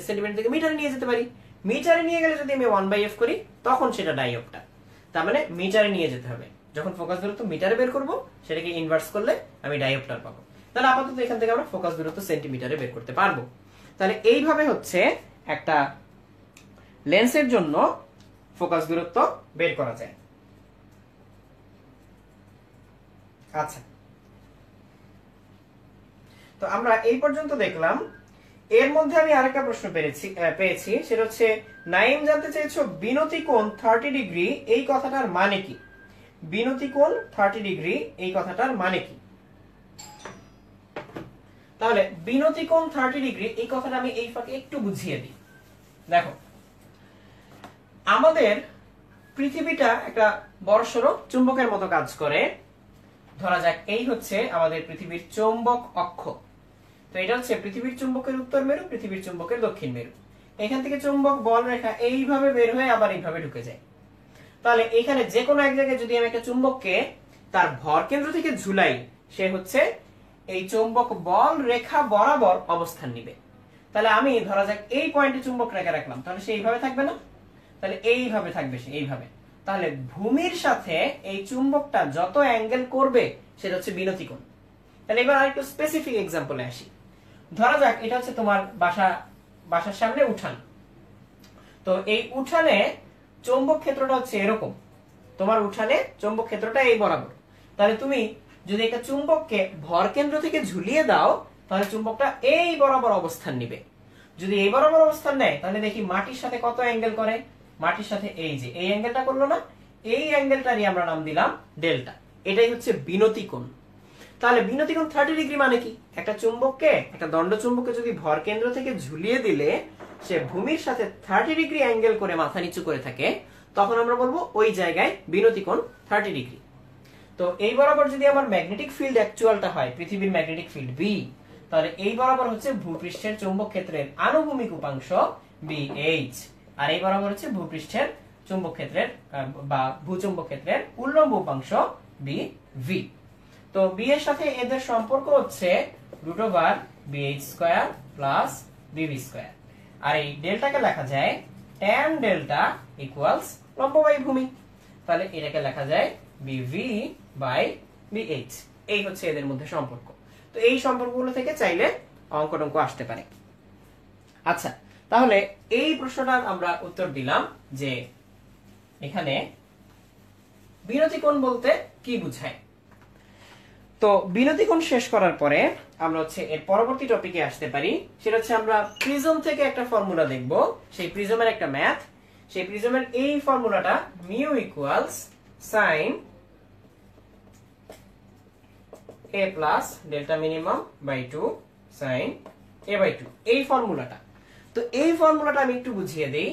সেন্টিমিটার থেকে মিটারে নিয়ে যেতে পারি। মিটারে নিয়ে গেলে যদি আমি 1/f করি, তখন সেটা ডাইঅপ্টার। তার মানে মিটারে নিয়ে যেতে হবে। যখন ফোকাস দূরত্ব মিটারে বের করব, সেটাকে ইনভার্স করলে আমি ডাইঅপ্টার পাবো। তাহলে আপাতত এখান থেকে আমরা ফোকাস দূরত্ব সেন্টিমিটারে বের করতে পারবো। তাহলে এইভাবে হচ্ছে একটা লেন্সের জন্য ফোকাস দূরত্ব বের করা যায়। আচ্ছা, তো আমরা এই পর্যন্ত দেখলাম। এর মধ্যে আমি আরেকটা প্রশ্ন পেয়েছি, সেটা হচ্ছে নাইম জানতে চেয়েছো বিনতি কোণ 30 ডিগ্রি, এই কথাটার মানে কি। বিনতি কোণ 30 ডিগ্রি এই কথাটার মানে কি? তাহলে বিনতি কোণ 30 ডিগ্রি এই কথাটা আমি এই ফাঁকে একটু বুঝিয়ে দিই। দেখো, আমাদের পৃথিবীটা একটা বড়সড় চুম্বকের মতো কাজ করে। ধরা যাক এই হচ্ছে আমাদের পৃথিবীর চৌম্বক অক্ষ। তো এটা হচ্ছে পৃথিবীর চুম্বকের উত্তর মেরু, পৃথিবীর চুম্বকের দক্ষিণ মেরু। এখান থেকে চুম্বক বল রেখা এইভাবে বের হয়ে আবার এইভাবে ঢুকে যায়। তাহলে এখানে যে কোনো এক জায়গায় যদি আমি একটা চুম্বককে তার ভর কেন্দ্র থেকে ঝুলাই, সে হচ্ছে এই চুম্বক বল রেখা বরাবর অবস্থান নিবে। তাহলে আমি ধরা যাক এই পয়েন্টে চুম্বক রেখা রাখলাম, তাহলে সে এইভাবে থাকবে না? তাহলে এইভাবে থাকবে সে, এইভাবে। তাহলে ভূমির সাথে এই চুম্বকটা যত অ্যাঙ্গেল করবে সেটা হচ্ছে বিনতি কোণ। তাহলে এবার আরেকটু স্পেসিফিক এক্সাম্পলে আসি। ধরা যাক এটা হচ্ছে তোমার বাসার সামনে উঠান। তো এই উঠানে চৌম্বক ক্ষেত্রটা হচ্ছে এরকম, তোমার উঠানে চৌম্বক ক্ষেত্রটা এই বরাবর। তাহলে তুমি যদি একটা চুম্বককে ভর কেন্দ্র থেকে ঝুলিয়ে দাও, তাহলে চুম্বকটা এই বরাবর অবস্থান নিবে। যদি এই বরাবর অবস্থান নেয়, তাহলে দেখি মাটির সাথে কত অ্যাঙ্গেল করে। মাটির সাথে এই যে এই অ্যাঙ্গেলটা করলো না, এই অ্যাঙ্গেলটারই আমরা নাম দিলাম ডেল্টা। এটাই হচ্ছে বিনতি কোণ। তাহলে বিনতি কোণ 30 ডিগ্রি মানে কি? একটা চুম্বককে, একটা দণ্ড চুম্বককে যদি ভর কেন্দ্র থেকে ঝুলিয়ে দিলে সে ভূমির সাথে 30 ডিগ্রি অ্যাঙ্গেল করে মাথা নিচু করে থাকে, তখন আমরা বলবো ওই জায়গায় বিনতি কোণ 30 ডিগ্রি। তো এই বরাবর যদি আমার ম্যাগনেটিক ফিল্ড অ্যাকচুয়ালটা হয় পৃথিবীর ম্যাগনেটিক ফিল্ড বি, তাহলে এই বরাবর হচ্ছে ভূপৃষ্ঠের চৌম্বক ক্ষেত্রের আনুভূমিক উপাংশ বিএইচ, আর এই বরাবর হচ্ছে ভূপৃষ্ঠের চুম্বক ক্ষেত্রের বা ভূচুম্বক ক্ষেত্রের উল্লম্ব উপাংশ বিভি। তো বি এর সাথে এদের সম্পর্ক হচ্ছে √BH² প্লাস BV²। আর এই ডেল্টাকে লেখা যায় tan ডেল্টা ইকুয়ালস লম্ব বাই ভূমি। তাহলে এটাকে লেখা যায় BV/BH। এই হচ্ছে এদের মধ্যে সম্পর্ক। তো এই সম্পর্কগুলো থেকে চাইলে অঙ্ক আসতে পারে। আচ্ছা, তাহলে এই প্রশ্নটার আমরা উত্তর দিলাম যে এখানে বিনতি কোণ বলতে কি বোঝায়। তো বিনতি কোণ শেষ করার পরে আমরা হচ্ছে এর পরবর্তী টপিকে আসতে পারি। সেটা হচ্ছে আমরা প্রিজম থেকে একটা ফর্মুলা দেখব, সেই প্রিজমের একটা ম্যাথ। সেই প্রিজমের এই ফর্মুলাটা mu equals sin a plus delta minimum by 2 sin a/2, এই ফর্মুলাটা। তো এই ফর্মুলাটা আমি একটু বুঝিয়ে দেই।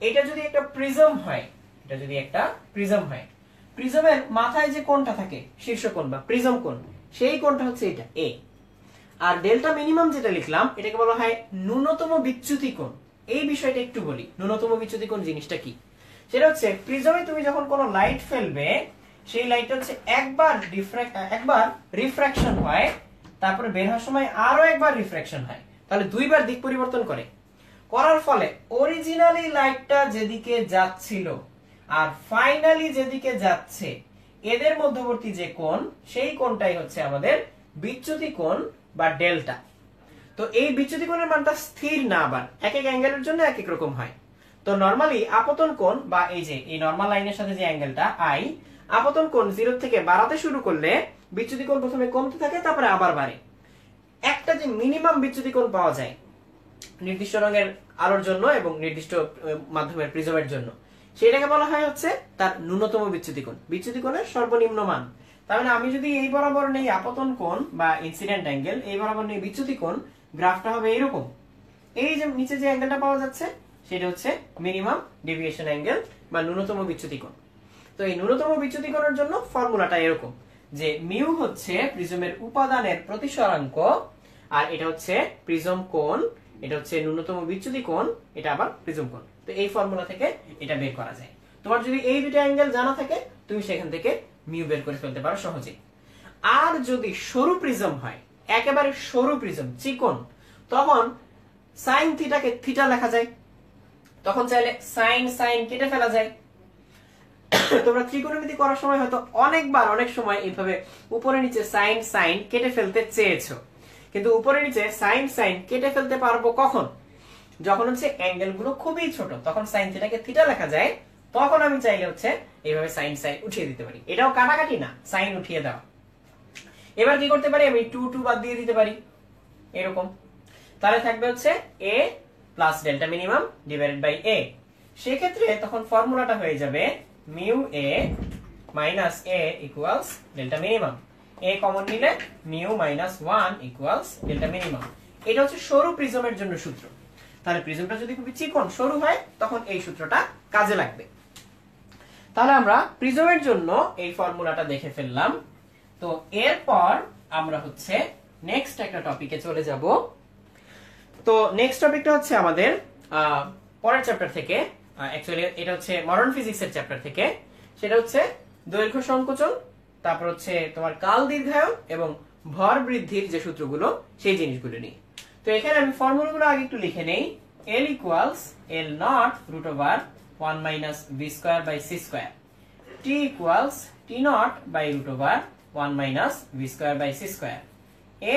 এটা যদি একটা প্রিজম হয়, এটা যদি একটা প্রিজম হয়, প্রিজমের মাথায় যে কোণটা থাকে শীর্ষ কোণ বা প্রিজম কোণ, সেই কোণটা হচ্ছে এটা এ। আর ডেল্টা মিনিমাম যেটা লিখলাম এটাকে বলা হয় ন্যূনতম বিচ্যুতি কোণ। এই বিষয়টা একটু বলি, ন্যূনতম বিচ্যুতি কোণ জিনিসটা কি। সেটা হচ্ছে প্রিজমে তুমি যখন কোনো লাইট ফেলবে, সেই লাইটটা হচ্ছে একবার রিফ্রাকশন হয়, তারপরে বের হওয়ার সময় আরো একবার রিফ্রাকশন হয়, তাহলে দুইবার দিক পরিবর্তন করার ফলে অরিজিনালি লাইটটা যেদিকে যাচ্ছিল আর ফাইনালি যেদিকে যাচ্ছে এদের মধ্যবর্তী যে কোণ, সেই কোণটাই হচ্ছে আমাদের বিচ্যুতি কোণ বা ডেল্টা। তো এই বিচ্যুতি কোণের মানটা স্থির না, আবার এক এক অ্যাঙ্গেলের জন্য এক এক রকম হয়। তো নরমালি আপতন কোণ বা এই যে এই নরমাল লাইনের সাথে যে অ্যাঙ্গেলটা আই, আপতন কোণ 0 থেকে বাড়াতে শুরু করলে বিচ্যুতি কোণ প্রথমে কমতে থাকে, তারপরে আবার বাড়ে। একটা যে মিনিমাম বিচ্যুতি কোণ পাওয়া যায় নির্দিষ্ট রঙের আলোর জন্য এবং নির্দিষ্ট মাধ্যমের প্রিজমের জন্য, সেটাকে বলা হয় হচ্ছে তার ন্যূনতম বিচ্যুতি কোণ, বিচ্যুতি কোণের সর্বনিম্ন মান। তাহলে আমি যদি এই বরাবর নেই আপতন কোণ বা ইনসিডেন্ট অ্যাঙ্গেল, এই বরাবর নেই বিচ্যুতি কোণ, গ্রাফটা হবে এরকম। এই যে নিচে যে অ্যাঙ্গেলটা পাওয়া যাচ্ছে সেটা হচ্ছে মিনিমাম ডেভিয়েশন অ্যাঙ্গেল বা ন্যূনতম বিচ্যুতি কোণ। তো এই ন্যূনতম বিচ্যুতি কোণের জন্য ফর্মুলাটা এরকম যে মিউ হচ্ছে প্রিজমের উপাদানের প্রতিসরাঙ্ক, আর এটা হচ্ছে প্রিজম কোণ, এটা হচ্ছে ন্যূনতম বিচ্যুতি কোণ, এটা আবার প্রিজম কোণ। তো এই ফর্মুলা থেকে এটা বের করা যায়। তোমার যদি এই দুটো অ্যাঙ্গেল জানা থাকে, তুমি সেখান থেকে মিউ বের করে ফেলতে পারো সহজেই। আর যদি সরু প্রিজম হয়, একেবারে সরু প্রিজম চিকন, তখন সাইন থিটাকে থিটা লেখা যায়, তখন চাইলে সাইন সাইন কেটে ফেলা যায়। তোমরা ত্রিকোণমিতি করার সময় হয়তো অনেক সময় এইভাবে উপরে নিচে সাইন সাইন কেটে ফেলতে চেয়েছো, কিন্তু উপরে নিচে সাইন সাইন কেটে ফেলতে পারবো কখন? যখন হচ্ছে অ্যাঙ্গেল গুলো খুবই ছোট, তখন সাইন থিটাকে থিটা লেখা যায়। তখন আমি চাইলে হচ্ছে এইভাবে সাইন সাইন উঠিয়ে দিতে পারি। এটাও কাটাকাটি না, সাইন উঠিয়ে দাও। এবার কি করতে পারি, আমি 2 বাদ দিয়ে দিতে পারি এরকম। তাহলে থাকবে হচ্ছে a plus delta minimum divided by a। সেক্ষেত্রে তখন ফর্মুলাটা হয়ে যাবে mu a minus a equals delta minimum. A common নিলে mu minus 1 equals delta minimum. এটা হচ্ছে সরু প্রিজমের জন্য সূত্র। তাহলে প্রিজমটা যদি খুবই চিকন সরু হয় তখন এই সূত্রটা কাজে লাগবে। তাহলে আমরা প্রিজমের জন্য এই ফর্মুলাটা দেখে ফেললাম। তো এরপর আমরা হচ্ছে নেক্সট একটা টপিকে চলে যাব। তো নেক্সট টপিকটা হচ্ছে আমাদের পরের চ্যাপ্টার থেকে, অ্যাকচুয়ালি এটা হচ্ছে মডার্ন ফিজিক্সের চ্যাপ্টার থেকে। সেটা হচ্ছে দৈর্ঘ্য সংকোচন, তারপর হচ্ছে তোমার কাল দীর্ঘায়ন এবং ভর বৃদ্ধির যে সূত্রগুলো সেই জিনিসগুলো নিয়ে। তো এখানে আমি ফর্মুলাগুলো আগে একটু লিখে নেই। L equals L naught root over 1 minus v square by c square, T equals T naught by root over 1 minus v square by c square,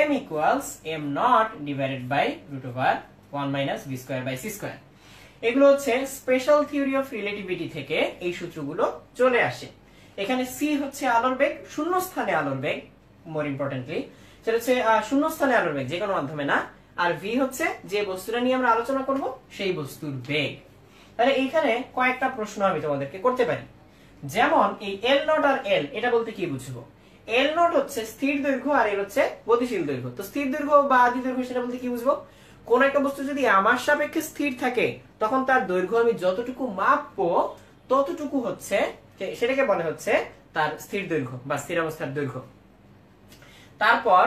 M equals M naught divided by root over 1 minus v square by c square. এগুলো হচ্ছে special theory of relativity থেকে এই সূত্রগুলো চলে আসে। এখানে C হচ্ছে আলোর বেগ, শূন্য স্থানে আলোর বেগ, মোর ইম্পর্টেন্টলি সেটা হচ্ছে শূন্য স্থানে আলোর বেগ, যে কোনো মাধ্যমে না। আর ভি হচ্ছে যে বস্তুটা নিয়ে আমরা আলোচনা করব সেই বস্তুর বেগ। তাহলে এইখানে কয়েকটা প্রশ্ন আমি তোমাদেরকে করতে পারি। যেমন এই এল নট আর এল, এটা বলতে কি বুঝবো? এল নট হচ্ছে স্থির দৈর্ঘ্য আর এল হচ্ছে গতিশীল দৈর্ঘ্য। তো স্থির দৈর্ঘ্য বা আদি দৈর্ঘ্য সেটা বলতে কি বুঝবো? কোন একটা বস্তু যদি আমার সাপেক্ষে স্থির থাকে তখন তার দৈর্ঘ্য আমি যতটুকু মাপবো ততটুকু হচ্ছে, সেটাকে বলে হচ্ছে তার স্থির দৈর্ঘ্য বা স্থির অবস্থার দৈর্ঘ্য। তারপর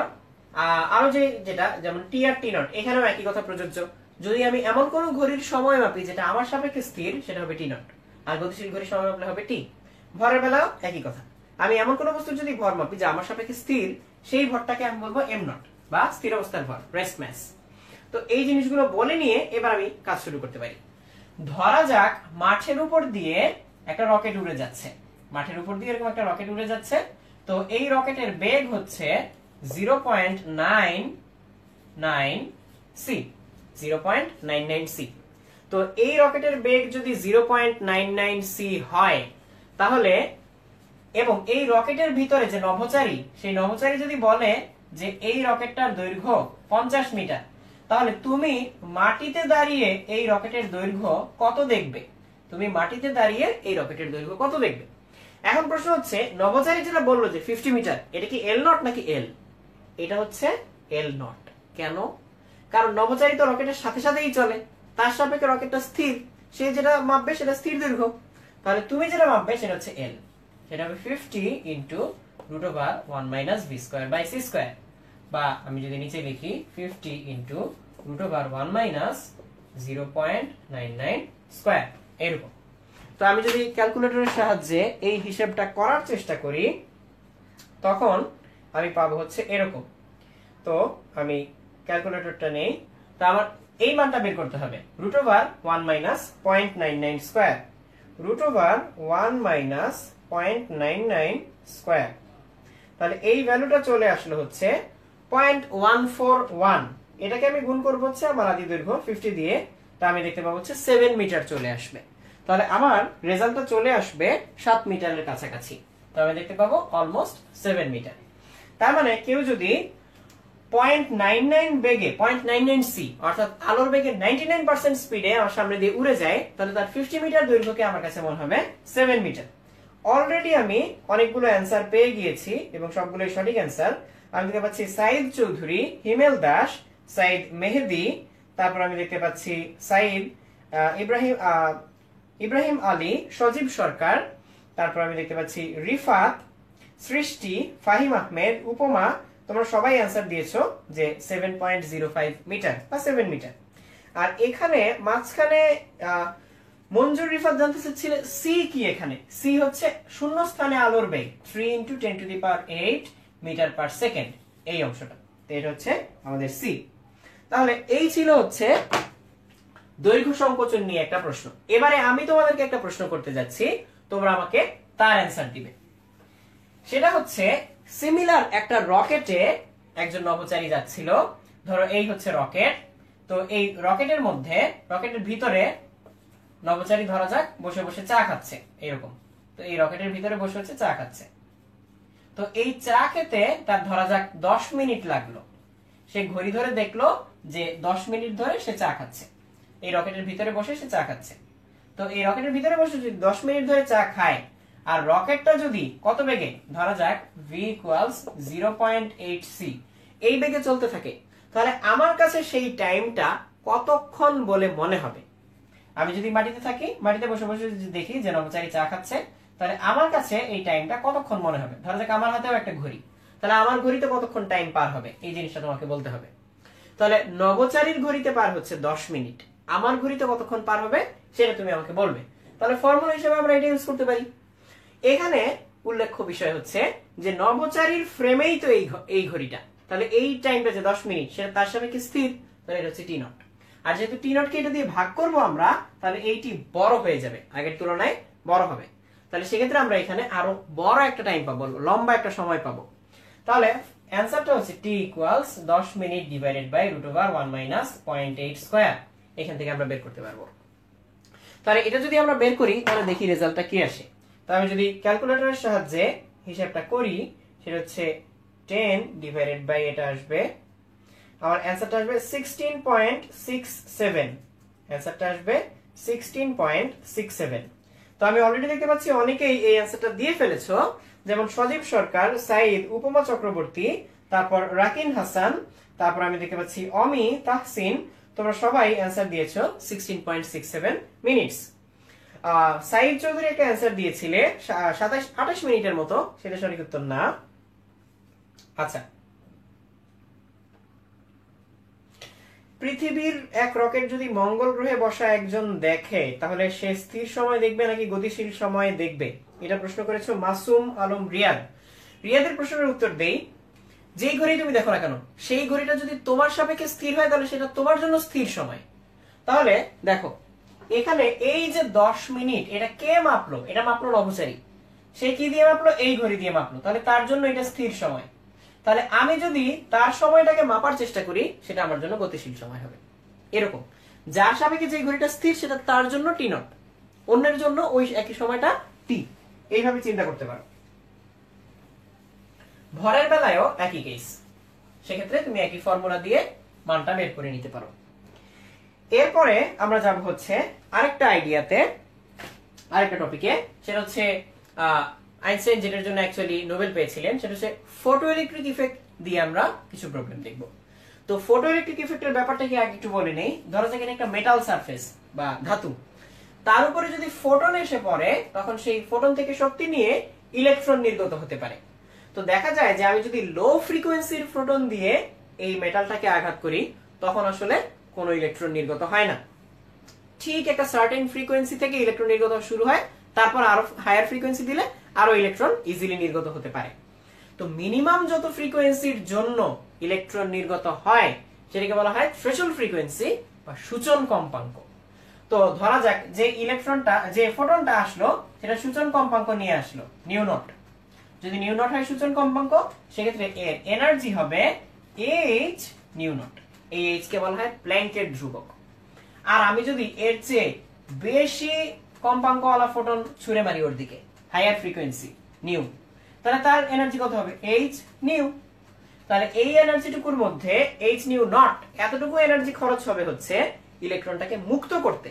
আরো যেটা যেমন টি আর টি নট, এখানেও একই কথা প্রযোজ্য। যদি আমি এমন কোন ঘড়ির সময় মাপি যেটা আমার সাপেক্ষে স্থির, সেটা হবে টি নট, আর গতিশীল ঘড়ির সময় মাপলে হবে টি। ভরের বেলাও একই কথা। আমি এমন কোন বস্তুর যদি ভর মাপি যা আমার সাপেক্ষে স্থির, সেই ভরটাকে আমি বলবো এম নট বা স্থির অবস্থার ভর, রেস্ট মাস। তো এই জিনিসগুলো বলে নিয়ে এবার আমি কাজ শুরু করতে পারি। ধরা যাক মাঠের উপর দিয়ে একটা রকেট উড়ে যাচ্ছে। মাঠের উপর দিয়ে এরকম একটা রকেট উড়ে যাচ্ছে। তো এই রকেটের বেগ হচ্ছে 0.99 সি, 0.99 সি। তো এই রকেটের বেগ যদি 0.99 সি হয় তাহলে, এবং এই রকেটের ভিতরে যে নভোচারী, সেই নভোচারী যদি বলে যে এই রকেটটার দৈর্ঘ্য 50 মিটার, তাহলে তুমি মাটিতে দাঁড়িয়ে এই রকেটের দৈর্ঘ্য কত দেখবে? তুমি মাটিতে দাঁড়িয়ে এই রকেটের দৈর্ঘ্য কত দেখবে? এখন প্রশ্ন হচ্ছে নভোচারী যেটা বললো যে 50 মিটার, এটা কি এল নট নাকি এল? এটা হচ্ছে এল নট। কেন? কারণ নভোচারী তো রকেটের সাথে সাথেই চলে, তার সাপেক্ষে রকেটটা স্থির, সে যেটা মাপবে সেটা স্থির দৈর্ঘ্য। তাহলে তুমি যেটা মাপবে সেটা হচ্ছে এল, সেটা হবে 50 into root over 1 minus v square by c square, বা আমি যদি নিচে লিখি 50 into root over 1 minus 0.99 square, এরকম। তো আমি যদি ক্যালকুলেটরের সাহায্যে এই হিসাবটা করার চেষ্টা করি তখন আমি পাবো হচ্ছে এরকম। তো আমি ক্যালকুলেটরটা নেই। তো আমার এই মানটা বের করতে হবে, root over 1 minus 0.99 square, root over 1 minus 0.99 square. তাহলে এই ভ্যালুটা চলে আসলো হচ্ছে 0.141। এটাকে আমি গুণ করব হচ্ছে আমার আদি দৈর্ঘ্য 50 দিয়ে, তা আমি দেখতে পাবো হচ্ছে 7 মিটার চলে আসবে। তাহলে আমার রেজাল্টটা চলে আসবে 7 মিটারের কাছাকাছি। তো আমি দেখতে পাবো অলমোস্ট 7 মিটার। তার মানে কেউ যদি 0.99 বেগে, 0.99 সি অর্থাৎ আলোর বেগে 99% স্পিডে আমার সামনে দিয়ে উড়ে যায়, তাহলে তার 50 মিটার দৈর্ঘ্যকে আমার কাছে মনে হবে 7 মিটার। অলরেডি আমি অনেকগুলো অ্যান্সার পেয়ে গিয়েছি এবং সবগুলোই সঠিক অ্যান্সার। আমি দেখতে পাচ্ছি সাইদ চৌধুরী, হিমেল দাস, সাইদ মেহেদি, তারপর আমি দেখতে পাচ্ছি সাইদ ইব্রাহিম আলী, সজীব সরকার, তারপর আমি দেখতে পাচ্ছি রিফাত, সৃষ্টি, ফাহিম আহমেদ, উপমা। তোমরা সবাই অ্যান্সার দিয়েছো যে 7.05 মিটার বা 7 মিটার। আর এখানে মাঝখানে মঞ্জুর রিফাত জানতে চাচ্ছিল সি কি। এখানে সি হচ্ছে শূন্য স্থানে আলোর বেগ 3 × 10⁸ মিটার পার সেকেন্ড, এই অংশটা। তো এটা হচ্ছে আমাদের সি। তাহলে এই ছিল হচ্ছে দৈর্ঘ্য সংকোচন নিয়ে একটা প্রশ্ন। এবারে আমি তোমাদেরকে একটা প্রশ্ন করতে যাচ্ছি, তোমরা আমাকে তার অ্যান্সার দিবে। সেটা হচ্ছে সিমিলার একটা রকেটে একজন নভোচারী যাচ্ছিল। ধরো এই হচ্ছে রকেট। তো এই রকেটের মধ্যে, রকেটের ভিতরে নভোচারী ধরা যাক বসে বসে চা খাচ্ছে এরকম। তো এই রকেটের ভিতরে বসে হচ্ছে চা খাচ্ছে। তো এই চা খেতে তার ধরা যাক 10 মিনিট লাগলো। সে ঘড়ি ধরে দেখলো যে 10 মিনিট ধরে সে চা খাচ্ছে, এই রকেটের ভিতরে বসে সে চা খাচ্ছে। তো এই রকেটের ভিতরে বসে যদি 10 মিনিট ধরে চা খায় আর রকেটটা যদি কত বেগে, ধরা যাক v = 0.8c, এই বেগে চলতে থাকে, তাহলে আমার কাছে সেই টাইমটা কতক্ষণ বলে মনে হবে? আমি যদি মাটিতে থাকি, মাটিতে বসে বসে যদি দেখি যে নভোচারী চা খাচ্ছে, তাহলে আমার কাছে এই টাইমটা কতক্ষণ মনে হবে? ধরা যাক আমার হাতেও একটা ঘড়ি, তাহলে আমার ঘড়িতে কতক্ষণ টাইম পার হবে এই জিনিসটা তোমাকে বলতে হবে। তাহলে নভোচারীর ঘড়িতে পার হচ্ছে 10 মিনিট, আমার ঘড়িতে কতক্ষণ পার হবে সেটা তুমি আমাকে বলবে। তাহলে ফর্মুলা হিসেবে আমরা এটা ইউজ করতে পারি। এখানে উল্লেখ্য বিষয় হচ্ছে যে নভোচারীর ফ্রেমেই তো এই ঘড়িটা, তাহলে এই টাইমটা যে 10 মিনিট সেটা তার সাপেক্ষে স্থির, তাহলে এটা হচ্ছে টি নট। আর যেহেতু টি নট কে এটা দিয়ে ভাগ করব আমরা, তাহলে এইটি বড় হয়ে যাবে, আগের তুলনায় বড় হবে। তাহলে সেক্ষেত্রে আমরা এখানে আরো বড় একটা টাইম পাবো, লম্বা একটা সময় পাবো। তাহলে অ্যানসারটা হচ্ছে t = 10 minute divided by √1 - 0.8 square. এখান থেকে আমরা বের করতে পারবো। তাহলে এটা যদি আমরা বের করি তাহলে দেখি রেজাল্টটা কি আসে। তো আমি যদি ক্যালকুলেটরের সাহায্যে হিসাবটা করি, সেটা হচ্ছে 10 ডিভাইডেড বাই এটা আসবে, আমার অ্যানসারটা আসবে 16.67। অ্যানসারটা আসবে 16.67। তো আমি অলরেডি দেখতে পাচ্ছি অনেকেই এই অ্যানসারটা দিয়ে ফেলেছো, যেমন সজীব সরকার, সাইদ, উপমা চক্রবর্তী, তারপর রাকিন হাসান, তারপর আমি দেখতে পাচ্ছি অমি, তাহসিন, তোমরা সবাই অ্যানসার দিয়েছো 16.67 মিনিটস। সাইদ চৌধুরী একটা অ্যানসার দিয়েছিলে 28 মিনিটের মতো, সেটা সঠিক উত্তর না। আচ্ছা, পৃথিবীর এক রকেট যদি মঙ্গল গ্রহে বসা একজন দেখে, তাহলে সে স্থির সময় দেখবে নাকি গতিশীল সময় দেখবে? এটা প্রশ্ন করেছো মাসুম আলম রিয়াদ। রিয়াদের প্রশ্নের উত্তর দেই, যেই ঘড়ি তুমি দেখো না কেন, সেই ঘড়িটা যদি তোমার সাপেক্ষে স্থির হয় তাহলে সেটা তোমার জন্য স্থির সময়। তাহলে দেখো এখানে এই যে 10 মিনিট, এটা কে মাপলো? এটা মাপলো নভোচারী। সে কি দিয়ে মাপলো? এই ঘড়ি দিয়ে মাপলো, তাহলে তার জন্য এটা স্থির সময়। তাহলে আমি যদি তার সময়টাকে মাপার চেষ্টা করি, সেটা আমার জন্য গতিশীল সময় হবে। এরকম যার সাপেক্ষে যে ঘড়িটা স্থির সেটা তার জন্য টি নট, অন্যের জন্য ওই একই সময়টা টি। এইভাবে চিন্তা করতে পারো। ভরের বেলায়ও একই কেস, সেক্ষেত্রে তুমি একই ফর্মুলা দিয়ে মানটা বের করে নিতে পারো। এরপরে আমরা যাব হচ্ছে আরেকটা আইডিয়াতে, আরেকটা টপিকে, সেটা হচ্ছে আইনস্টাইন যেটার জন্য অ্যাকচুয়ালি নোবেল পেয়েছিলেন, সেটা হচ্ছে ফটোইলেকট্রিক ইফেক্ট দিয়ে আমরা কিছু প্রবলেম দেখব। তো ফটোইলেকট্রিক ইফেক্টের ব্যাপারটা কি আগে একটু বলে নেই। ধরো যে এখানে একটা মেটাল সারফেস বা ধাতু, তার উপরে যদি ফোটন এসে পড়ে, তখন সেই ফোটন থেকে শক্তি নিয়ে ইলেকট্রন নির্গত হতে পারে। তো দেখা যায় যে আমি যদি লো ফ্রিকোয়েন্সির ফোটন দিয়ে এই মেটালটাকে আঘাত করি, তখন আসলে কোনো ইলেকট্রন নির্গত হয় না। ঠিক একটা সার্টেন ফ্রিকোয়েন্সি থেকে ইলেকট্রন নির্গত শুরু হয়, তারপর আরো হায়ার ফ্রিকোয়েন্সি দিলে আরো ইলেকট্রন ইজিলি নির্গত হতে পারে। তো মিনিমাম যত ফ্রিকোয়েন্সির জন্য ইলেকট্রন নির্গত হয় সেটাকে বলা হয় থ্রেশহোল্ড ফ্রিকোয়েন্সি বা সূচন কম্পাঙ্ক। তো ধরা যাক যে ইলেকট্রনটা, যে ফোটনটা আসলো, সেটা সূচন কম্পাঙ্ক নিয়ে আসলো নিউ নট। যদি নিউ নট হয় সূচন কম্পাঙ্ক, সেক্ষেত্রে এর এনার্জি হবে h নিউ নট। এই h কে বলা হয় প্ল্যাঙ্কের ধ্রুবক। আর আমি যদি এর চেয়ে বেশি কম্পাঙ্কওয়ালা ফোটন ছুঁড়ে মারি ওর দিকে, হায়ার ফ্রিকোয়েন্সি নিউ, তাহলে তার এনার্জি কত হবে? h new. তাহলে এই এনার্জিটুকুর মধ্যে h নিউ নট, এতটুকু এনার্জি খরচ হবে হচ্ছে ইলেকট্রনটাকে মুক্ত করতে।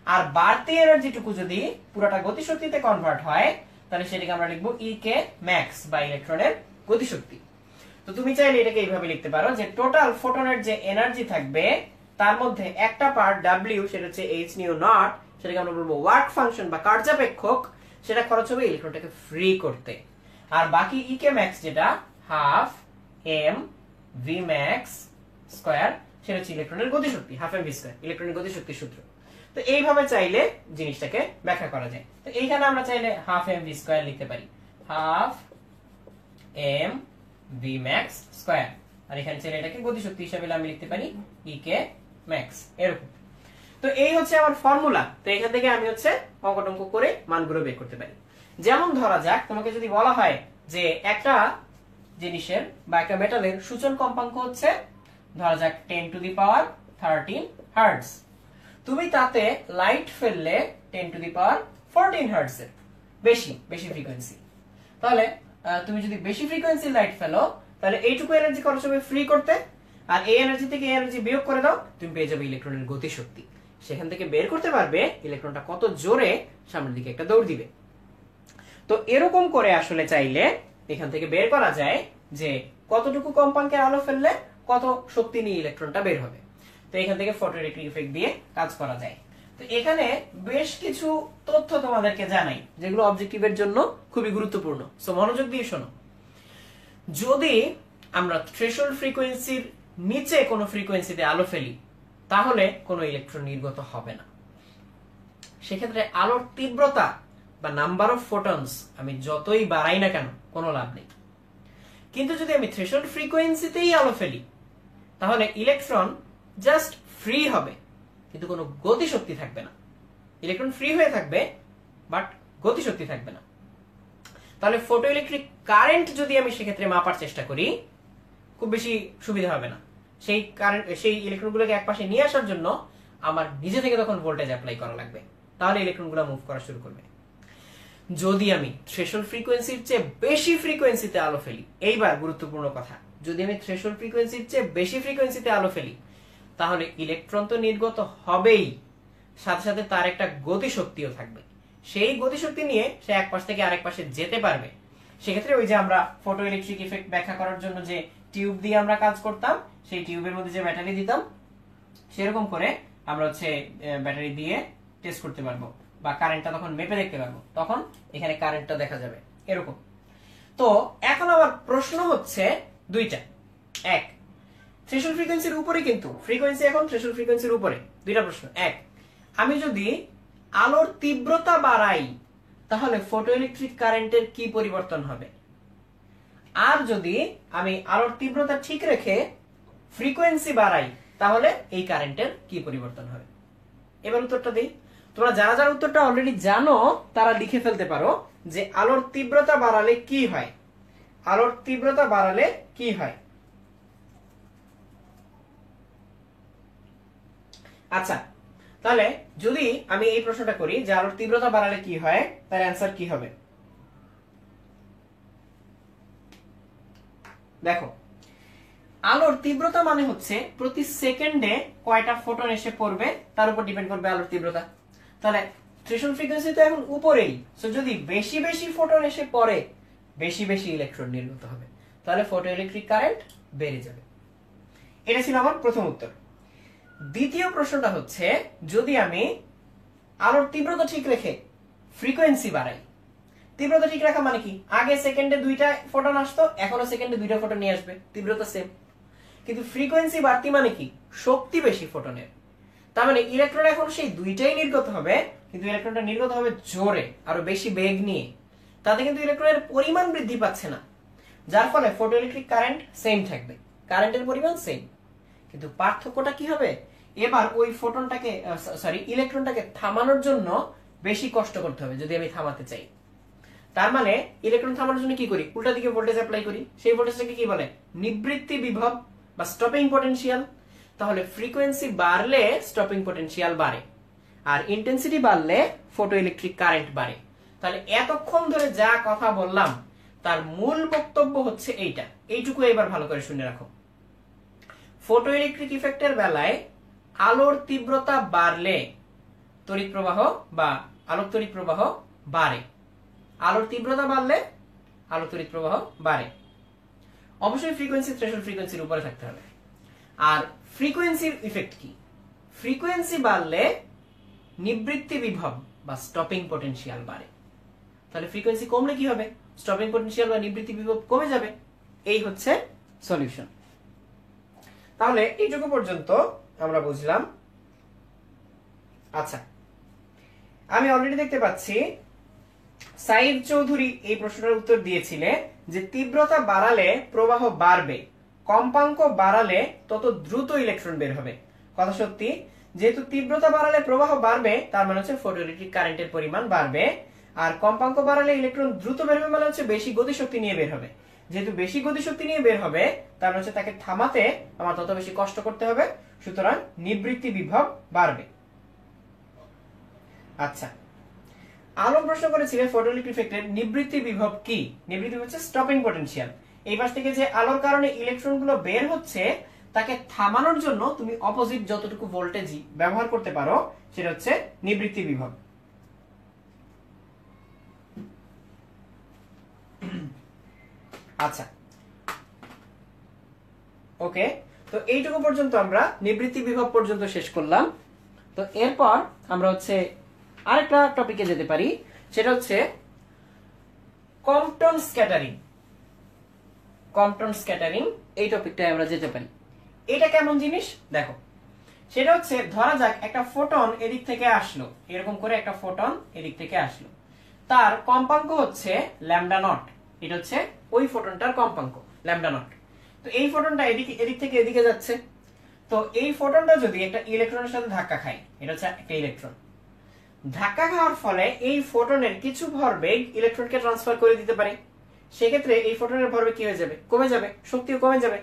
আর বাড়তি এনার্জিটুকু যদি পুরোটা গতিশক্তিতে কনভার্ট হয়, তাহলে সেটাকে আমরা লিখবো e কে ম্যাক্স বা ইলেকট্রনের গতিশক্তি। তো তুমি চাইলে এটাকে এইভাবে লিখতে পারো যে টোটাল ফোটনের যে এনার্জি থাকবে, তার মধ্যে একটা পার্ট w, সেটা হচ্ছে h নিউ নট, সেটাকে আমরা বলবো ওয়ার্ক ফাংশন বা কার্যাপেক্ষক, সেটা খরচ হবে ইলেকট্রনটাকে ফ্রি করতে। আর বাকি e কে ম্যাক্স যেটা half m v max square, সেটা হচ্ছে ইলেকট্রনের গতিশক্তি, হাফ m v স্কয়ার, ইলেকট্রনের গতিশক্তির সূত্র। তো এইভাবে চাইলে জিনিসটাকে ব্যাখ্যা করা যায়। তো এইখানে আমরা চাইলে হাফ m v স্কয়ার লিখতে পারি, half m v max square. আর এখানে চাইলে এটাকে গতিশক্তি হিসেবে আমি লিখতে পারি e কে ম্যাক্স, এরকম। তো এই হচ্ছে আমার ফর্মুলা। তো এখান থেকে আমি হচ্ছে অঙ্ক করে মানগুলো বের করতে পারি। যেমন ধরা যাক তোমাকে যদি বলা হয় যে একটা জিনিসের বা একটা মেটালের সূচন কম্পাঙ্ক হচ্ছে ধরা যাক 10⁻13 হার্টজ, তুমি তাতে লাইট ফেললে 10⁻14 হার্টজ এর বেশি ফ্রিকোয়েন্সি। তাহলে তুমি যদি বেশি ফ্রিকোয়েন্সি লাইট ফেলো, তাহলে এইটুকু এনার্জি খরচ হবে ফ্রি করতে, আর এই এনার্জি থেকে এই এনার্জি বিয়োগ করে দাও, তুমি পেয়ে যাবে ইলেকট্রনের গতিশক্তি। সেখান থেকে বের করতে পারবে ইলেকট্রনটা কত জোরে সামনের দিকে একটা দৌড় দিবে। তো এরকম করে আসলে চাইলে এখান থেকে বের করা যায় যে কতটুকু কম্পাঙ্কের আলো ফেললে কত শক্তি নিয়ে ইলেকট্রনটা বের হবে। তো এখান থেকে ফটোইলেকট্রিক ইফেক্ট দিয়ে কাজ করা যায়। তো এখানে বেশ কিছু তথ্য তোমাদেরকে জানাই যেগুলো অবজেক্টিভের জন্য খুবই গুরুত্বপূর্ণ। সো মনোযোগ দিয়ে শোনো। যদি আমরা থ্রেশহোল্ড ফ্রিকোয়েন্সির নিচে কোনো ফ্রিকোয়েন্সিতে আলো ফেলি তাহলে কোনো ইলেকট্রন নির্গত হবে না। সেক্ষেত্রে আলোর তীব্রতা বা নাম্বার অফ ফোটনস আমি যতই বাড়াই না কেন কোনো লাভ নেই। কিন্তু যদি আমি থ্রেশহোল্ড ফ্রিকোয়েন্সিতেই আলো ফেলি তাহলে ইলেকট্রন জাস্ট ফ্রি হবে কিন্তু কোনো গতিশক্তি থাকবে না। ইলেকট্রন ফ্রি হয়ে থাকবে বাট গতিশক্তি থাকবে না। তাহলে ফটোইলেকট্রিক কারেন্ট যদি আমি সেক্ষেত্রে মাপার চেষ্টা করি খুব বেশি সুবিধা হবে না। সেই কারেন্ট সেই ইলেকট্রনগুলোকে একপাশে নিয়ে আসার জন্য আমার নিজে থেকে তখন ভোল্টেজ অ্যাপ্লাই করা লাগবে, তাহলে ইলেকট্রনগুলো মুভ করা শুরু করবে। যদি আমি থ্রেশহোল্ড ফ্রিকোয়েন্সির চেয়ে বেশি ফ্রিকোয়েন্সিতে আলো ফেলি, এইবার গুরুত্বপূর্ণ কথা, যদি আমি থ্রেশহোল্ড ফ্রিকোয়েন্সির চেয়ে বেশি ফ্রিকোয়েন্সিতে আলো ফেলি তাহলে ইলেকট্রন তো নির্গত হবেই, সাথে সাথে তার একটা গতিশক্তিও থাকবে। সেই গতিশক্তি নিয়ে সে এক পাশ থেকে আরেক পাশে যেতে পারবে। সেক্ষেত্রে ওই যে আমরা ফটোইলেকট্রিক ইফেক্ট ব্যাখ্যা করার জন্য যে টিউব দিয়ে আমরা কাজ করতাম, সেই টিউবের মধ্যে যে ব্যাটারি দিতাম সেরকম করে আমরা হচ্ছে ব্যাটারি দিয়ে টেস্ট করতে পারবো বা কারেন্টটা তখন মেপে দেখতে পারবো, তখন এখানে কারেন্টটা দেখা যাবে এরকম। তো এখন আমার প্রশ্ন হচ্ছে দুইটা। এক, থ্রেশহোল্ড ফ্রিকোয়েন্সির উপরে, কিন্তু ফ্রিকোয়েন্সি এখন থ্রেশহোল্ড ফ্রিকোয়েন্সির উপরে। দুইটা প্রশ্ন। এক, আমি যদি আলোর তীব্রতা বাড়াই তাহলে ফটোইলেকট্রিক কারেন্টের কি পরিবর্তন হবে? আর যদি আমি আলোর তীব্রতা ঠিক রেখে ফ্রিকোয়েন্সি বাড়াই তাহলে এই কারেন্টের কি পরিবর্তন হবে? এবার উত্তরটা দেই। তোমরা যারা যারা উত্তরটা অলরেডি জানো তারা লিখে ফেলতে পারো যে আলোর তীব্রতা বাড়ালে কি হয়। আলোর তীব্রতা বাড়ালে কি হয়? আচ্ছা, তাহলে যদি আমি এই প্রশ্নটা করি যে আলোর তীব্রতা বাড়ালে কি হয়, তার অ্যান্সার কি হবে? দেখো, আলোর তীব্রতা মানে হচ্ছে প্রতি সেকেন্ডে কয়টা ফোটন এসে পড়বে তার উপর ডিপেন্ড করবে আলোর তীব্রতা। তাহলে থ্রেশহোল্ড ফ্রিকোয়েন্সি তো এখন উপরেই, সো যদি বেশি বেশি ফোটন এসে পড়ে বেশি বেশি ইলেকট্রন নির্গত হবে, তাহলে ফটোইলেকট্রিক কারেন্ট বেড়ে যাবে। এটা ছিল আমার প্রথম উত্তর। দ্বিতীয় প্রশ্নটা হচ্ছে যদি আমি আলোর তীব্রতা ঠিক রেখে ফ্রিকোয়েন্সি বাড়াই। তীব্রতা ঠিক রাখা মানে কি? আগে সেকেন্ডে দুইটা ফোটন আসতো, এখনো সেকেন্ডে দুইটা ফোটন নিয়ে আসবে, তীব্রতা সেম। কিন্তু ফ্রিকোয়েন্সি বাড়তি মানে কি? শক্তি বেশি ফোটনের। তার মানে ইলেকট্রন এখন সেই দুইটাই নির্গত হবে, কিন্তু ইলেকট্রনটা নির্গত হবে জোরে, আরো বেশি বেগ নিয়ে। তাতে কিন্তু ইলেকট্রনের পরিমাণ বৃদ্ধি পাচ্ছে না, যার ফলে ফটোইলেকট্রিক কারেন্ট সেম থাকবে, কারেন্টের পরিমাণ সেম। কিন্তু পার্থক্যটা কি হবে? এবার ওই ফোটনটাকে ইলেকট্রনটাকে থামানোর জন্য বেশি কষ্ট করতে হবে যদি আমি থামাতে চাই। তার মানে ইলেকট্রন থামানোর জন্য কি করি? উল্টা দিকে ভোল্টেজ অ্যাপ্লাই করি। সেই ভোল্টেজটাকে কি বলে? নিবৃত্তি বিভব বা স্টপিং পটেনশিয়াল। তাহলে ফ্রিকোয়েন্সি বাড়লে স্টপিং পটেনশিয়াল বাড়ে, আর ইন্টেন্সিটি বাড়লে ফটোইলেকট্রিক কারেন্ট বাড়ে। তাহলে এতক্ষণ ধরে যা কথা বললাম তার মূল বক্তব্য হচ্ছে এইটা। এইটুকু এবার ভালো করে শুনে রাখো। ফটোইলেকট্রিক ইফেক্টের বেলায় আলোর তীব্রতা বাড়লে তড়িৎ প্রবাহ বা আলোক তড়িৎ প্রবাহ বাড়ে। আলোর তীব্রতা বাড়লে আলোক তড়িৎ প্রবাহ বাড়ে। অবশ্যই ফ্রিকোয়েন্সি থ্রেশহোল্ড ফ্রিকোয়েন্সির উপরে থাকতে হবে। আর ফ্রিকোয়েন্সির ইফেক্ট কি? ফ্রিকোয়েন্সি বাড়লে নিবৃত্তি বিভব বা স্টপিং পটেনশিয়াল বাড়ে। তাহলে ফ্রিকোয়েন্সি কমলে কি হবে? স্টপিং পটেনশিয়াল বা নিবৃত্তি বিভব কমে যাবে। এই হচ্ছে সলিউশন। তাহলে এইটুকু পর্যন্ত আমরা বুঝলাম। আচ্ছা, আমি অলরেডি দেখতে পাচ্ছি সাইদ চৌধুরী এই প্রশ্নটার উত্তর দিয়েছিলে যে তীব্রতা বাড়ালে প্রবাহ বাড়বে, কম্পাঙ্ক বাড়ালে তত দ্রুত ইলেকট্রন বের হবে। কথা সত্যি, যেহেতু তীব্রতা বাড়ালে প্রবাহ বাড়বে তার মানে হচ্ছে ফটোইলেকট্রিক কারেন্টের পরিমাণ বাড়বে, আর কম্পাঙ্ক বাড়ালে ইলেকট্রন দ্রুত বের হবে মানে হচ্ছে বেশি গতিশক্তি নিয়ে বের হবে। যেহেতু বেশি গতিশক্তি নিয়ে বের হবে তার মানে হচ্ছে তাকে থামাতে আমার তত বেশি কষ্ট করতে হবে, সুতরাং নিবৃত্তি বিভব বাড়বে। আচ্ছা, আলো প্রশ্ন করেছিল ফটোইলেকট্রিক ইফেক্টের নিবৃত্তি বিভব কি? নিবৃত্তি হচ্ছে স্টপিং পটেনশিয়াল। এই পাশ থেকে যে আলোর কারণে ইলেকট্রন গুলো বের হচ্ছে তাকে থামানোর জন্য তুমি অপোজিট যতটুকু ভোল্টেজই ব্যবহার করতে পারো সেটা হচ্ছে নিবৃত্তি বিভব। আচ্ছা ওকে, তো এইটুকু পর্যন্ত আমরা নিবৃত্তি বিভব পর্যন্ত শেষ করলাম। তো এরপর আমরা হচ্ছে আরেকটা টপিকে যেতে পারি, সেটা হচ্ছে কম্পটন স্ক্যাটারিং। কম্পটন স্ক্যাটারিং এই টপিকটায় আমরা যেতে পারি। এটা কেমন জিনিস দেখো, সেটা হচ্ছে ধরা যাক একটা ফোটন এদিক থেকে আসলো, এরকম করে একটা ফোটন এদিক থেকে আসলো, তার কম্পাঙ্ক হচ্ছে ল্যামডা নট। এটা হচ্ছে ওই ফোটনটার কম্পাঙ্ক ল্যামডা নট। তো এই ফোটনটা এদিক থেকে এদিকে যাচ্ছে। তো এই ফোটনটা যদি একটা ইলেকট্রনের সাথে ধাক্কা খায়, এটা হচ্ছে একটা ইলেকট্রন, ধাক্কা খাওয়ার ফলে এই ফোটনের কিছু ভরবেগ ইলেকট্রনকে ট্রান্সফার করে দিতে পারে। সেক্ষেত্রে এই ফোটনের ভরবেগ কি হয়ে যাবে? কমে যাবে, শক্তিও কমে যাবে।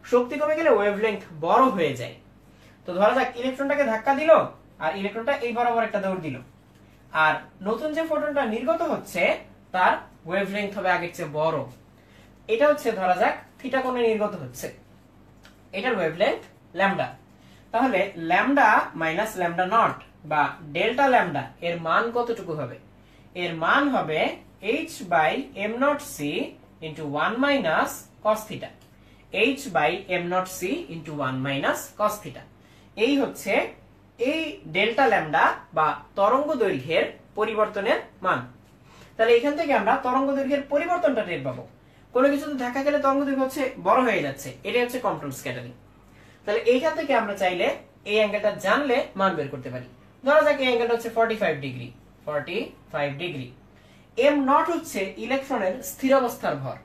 শক্তি কমে গেলে ওয়েভলেংথ বড় হয়ে যায়। তো ধরা যাক ইলেকট্রনটাকে ধাক্কা দিল আর ইলেকট্রনটা এই বরাবর একটা দৌড় দিল, আর নতুন যে ফোটনটা নির্গত হচ্ছে তার ওয়েভলেংথ হবে আগের চেয়ে বড়। এটা হচ্ছে ধরা যাক থিটা কোণে নির্গত হচ্ছে, এটার ওয়েভলেংথ ল্যামডা। তাহলে ল্যামডা মাইনাস ল্যামডা নট বা ডেল্টা ল্যামডা এর মান কতটুকু হবে? এর মান হবে h by m naught c into 1 minus cos theta. h by m naught c into 1 minus cos theta. এই হচ্ছে এই ডেল্টা ল্যামডা বা তরঙ্গ দৈর্ঘ্যের পরিবর্তনের মান। তাহলে এখান থেকে আমরা তরঙ্গ দৈর্ঘ্যের পরিবর্তনটা টের পাবো। কোনো কিছুতে ধাক্কা খেলে তরঙ্গ দৈর্ঘ্য হচ্ছে বড় হয়ে যাচ্ছে, এটাই হচ্ছে কম্পটন স্ক্যাটারিং। তাহলে এইখান থেকে আমরা চাইলে এই অ্যাঙ্গেলটা জানলে মান বের করতে পারি। ধরা যাক এই অ্যাঙ্গেলটা হচ্ছে 45 ডিগ্রি, 45 ডিগ্রি। m নট হচ্ছে ইলেকট্রনের স্থির অবস্থার ভর।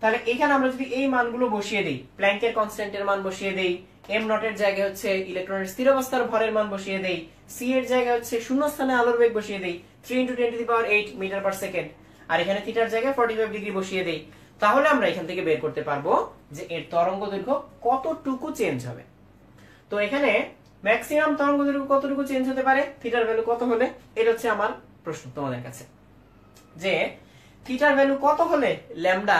তাহলে এখানে আমরা যদি এই মানগুলো বসিয়ে দেই, প্ল্যাঙ্কের কনস্ট্যান্টের মান বসিয়ে দেই, m নট এর জায়গায় হচ্ছে ইলেকট্রনের স্থির অবস্থার ভরের মান বসিয়ে দেই, c এর জায়গায় হচ্ছে শূন্য স্থানে আলোর বেগ বসিয়ে দেই 3 × 10⁸ মিটার পার সেকেন্ড, আর এখানে থিটার জায়গায় 45 ডিগ্রি বসিয়ে দেই, তাহলে আমরা এখান থেকে বের করতে পারবো যে এর তরঙ্গ দৈর্ঘ্য কতটুকু চেঞ্জ হবে। তো এখানে ম্যাক্সিমাম তরঙ্গ দৈর্ঘ্য কতটুকু চেঞ্জ হতে পারে, থিটার ভ্যালু কত হলে? এটা হচ্ছে আমার প্রশ্ন তোমাদের কাছে, যে থিটার ভ্যালু কত হলে ল্যামডা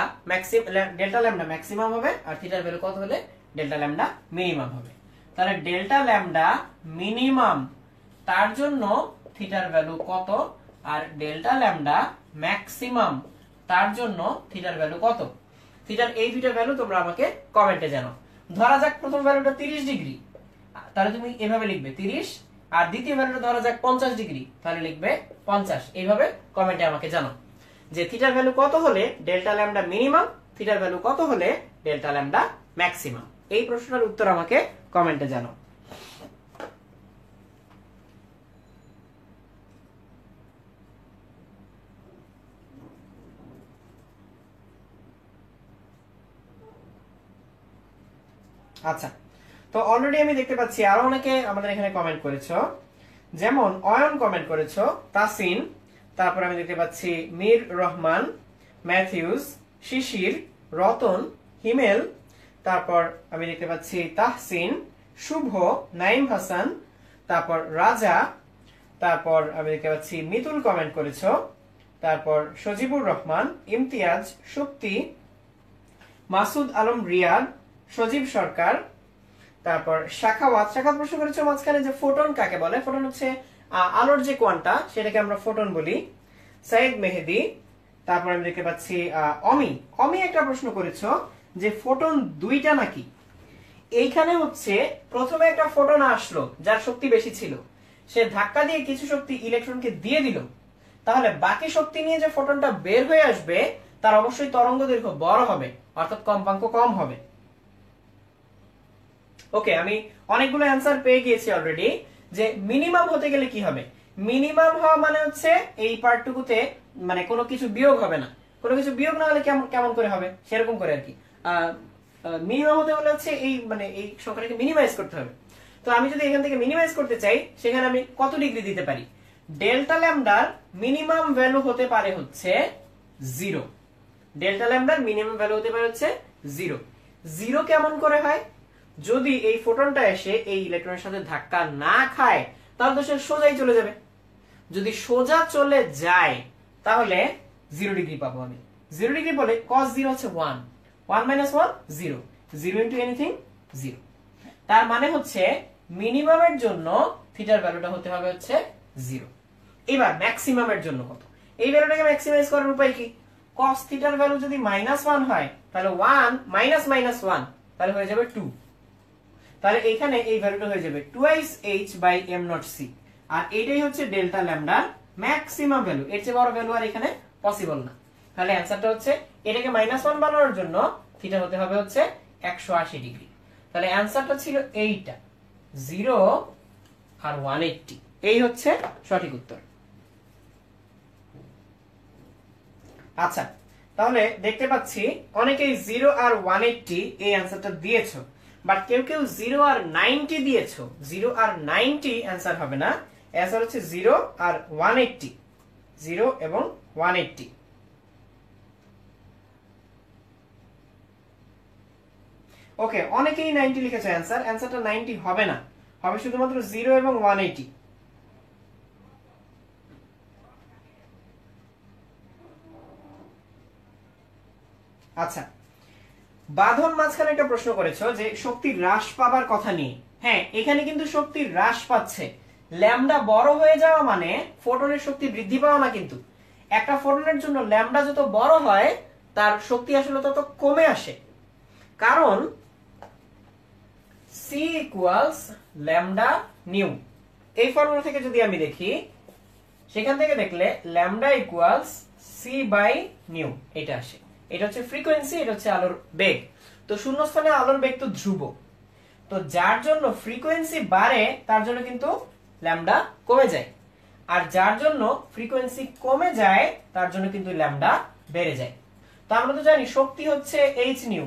ডেল্টা ল্যামডা ম্যাক্সিমাম হবে আর থিটার ভ্যালু কত হলে ডেল্টা ল্যামডা মিনিমাম হবে। তাহলে ডেল্টা ল্যামডা মিনিমাম তার জন্য থিটার ভ্যালু কত, আর ডেল্টা ল্যামডা ম্যাক্সিমাম তার জন্য থিটার ভ্যালু কত? থিটার এই দুইটা ভ্যালু তোমরা আমাকে কমেন্টে জানাও। ধরা যাক প্রথম ভ্যালুটা 30 ডিগ্রি, তাহলে তুমি এভাবে লিখবে 30, আর দ্বিতীয় ভ্যালুটা ধরা যাক 50 ডিগ্রি, তাহলে লিখবে 50। এইভাবে কমেন্টে আমাকে জানাও যে থিটার ভ্যালু কত হলে ডেল্টা ল্যামডা মিনিমাম, থিটার ভ্যালু কত হলে ডেল্টা ল্যামডা ম্যাক্সিমাম। এই প্রশ্নটার উত্তর আমাকে কমেন্টে জানাও। আচ্ছা, তো অলরেডি আমি দেখতে পাচ্ছি আরো অনেকে আমাদের এখানে কমেন্ট করেছো, যেমন অয়ন কমেন্ট করেছো, তাসিন, তারপর আমি দেখতে পাচ্ছি মীর রহমান, ম্যাথিউস, শিশির, রতন, হিমেল, তারপর আমি দেখতে পাচ্ছি তাহসিন, শুভ, নাইম হাসান, তারপর রাজা, তারপর আমি দেখতে পাচ্ছি মিতুল কমেন্ট করেছো, তারপর সজিবুর রহমান, ইমতিয়াজ, শক্তি, মাসুদ আলম রিয়াদ, সজীব সরকার, তারপর শাখাওয়াত প্রশ্ন করেছে মাঝখানে যে ফোটন কাকে বলে। ফোটন হচ্ছে আলোর যে কোয়ান্টা, সেটাকে আমরা ফোটন বলি। সাইদ মেহেদি, তারপর আমি দেখতে পাচ্ছি অমি একটা প্রশ্ন করেছো যে ফোটন দুইটা নাকি। এইখানে হচ্ছে প্রথমে একটা ফোটন আসলো যার শক্তি বেশি ছিল, সে ধাক্কা দিয়ে কিছু শক্তি ইলেকট্রনকে দিয়ে দিল, তাহলে বাকি শক্তি নিয়ে যে ফোটনটা বের হয়ে আসবে তার অবশ্যই তরঙ্গ দৈর্ঘ্য বড় হবে, অর্থাৎ কম্পাঙ্ক কম হবে। ওকে, আমি অনেকগুলো অ্যান্সার পেয়ে গিয়েছি অলরেডি। যে মিনিমাম হতে গেলে কি হবে? মিনিমাম হওয়া মানে হচ্ছে এই পার্টটুকুতে মানে কোনো কিছু বিয়োগ হবে না। কোনো কিছু বিয়োগ না হলে কেমন করে হবে, সেরকম করে আর কি। মিনিমাম হতে হলে হচ্ছে এই মানে এই সংখ্যাটাকে মিনিমাইজ করতে হবে। তো আমি যদি এখান থেকে মিনিমাইজ করতে চাই, সেখানে আমি কত ডিগ্রি দিতে পারি? ডেল্টা ল্যামডার মিনিমাম ভ্যালু হতে পারে হচ্ছে 0। ডেল্টা ল্যামডার মিনিমাম ভ্যালু হতে পারে হচ্ছে 0। 0 কেমন করে হয়? যদি এই ফোটনটা এসে এই ইলেকট্রনের সাথে ধাক্কা না খায় তাহলে তো সে সোজাই চলে যাবে। যদি সোজা চলে যায় তাহলে 0 ডিগ্রি পাবো আমি। 0 ডিগ্রি বলে cos 0 হচ্ছে 1, 1 minus 1 0, 0 into anything 0। তার মানে হচ্ছে মিনিমামের জন্য থিটার ভ্যালুটা হতে হবে হচ্ছে 0। এবার ম্যাক্সিমামের জন্য কত? এই ভ্যালুটাকে ম্যাক্সিমাইজ করার উপায় কি? cos থিটার ভ্যালু যদি -1 হয় তাহলে 1 মাইনাস মাইনাস 1 তাহলে হয়ে যাবে 2। তাহলে এখানে এই ভ্যালুটা হয়ে যাবে 2h/m0c, আর এটাই হচ্ছে ডেল্টা ল্যামডা ম্যাক্সিমাম ভ্যালু। এর চেয়ে বড় ভ্যালু আর এখানে পসিবল না। তাহলে অ্যানসারটা হচ্ছে এটাকে -1 বানানোর জন্য থিটা হতে হবে হচ্ছে 180 ডিগ্রি। তাহলে অ্যানসারটা ছিল এইটা, 0 আর 180। এই হচ্ছে সঠিক উত্তর। আচ্ছা, তাহলে দেখতে পাচ্ছি অনেকেই 0 আর 180 এই অ্যানসারটা দিয়েছো, বাট কেউ কেউ 0 আর 90 দিয়েছো। 0 আর 90 অ্যানসার হবে না, অ্যানসার হচ্ছে 0 আর 180, 0 এবং 180। ওকে, অনেকেই 90 লিখেছে অ্যানসার, অ্যানসারটা 90 হবে না, হবে শুধুমাত্র 0 এবং 180। আচ্ছা, বাঁধন মাঝখানে একটা প্রশ্ন করেছো যে শক্তি হ্রাস পাবার কথা নিয়ে। হ্যাঁ, এখানে কিন্তু শক্তি হ্রাস পাচ্ছে। ল্যামডা বড় হয়ে যাওয়া মানে ফোটনের শক্তি বৃদ্ধি পাওয়া না, কিন্তু একটা ফোটনের জন্য ল্যামডা যত বড় হয় তার শক্তি আসলে তত কমে আসে। কারণ C ইকুয়ালস ল্যামডা নিউ, এই ফর্মুলা থেকে যদি আমি দেখি, সেখান থেকে দেখলে lambda equals C by nu এটা আসে। এটা হচ্ছে ফ্রিকোয়েন্সি, এটা হচ্ছে আলোর বেগ। তো শূন্যস্থানে আলোর বেগ তো ধ্রুব, তো যার জন্য ফ্রিকোয়েন্সি বাড়ে তার জন্য কিন্তু ল্যামডা কমে যায়, আর যার জন্য ফ্রিকোয়েন্সি কমে যায় তার জন্য কিন্তু ল্যামডা বেড়ে যায়। তো আমরা তো জানি শক্তি হচ্ছে h নিউ,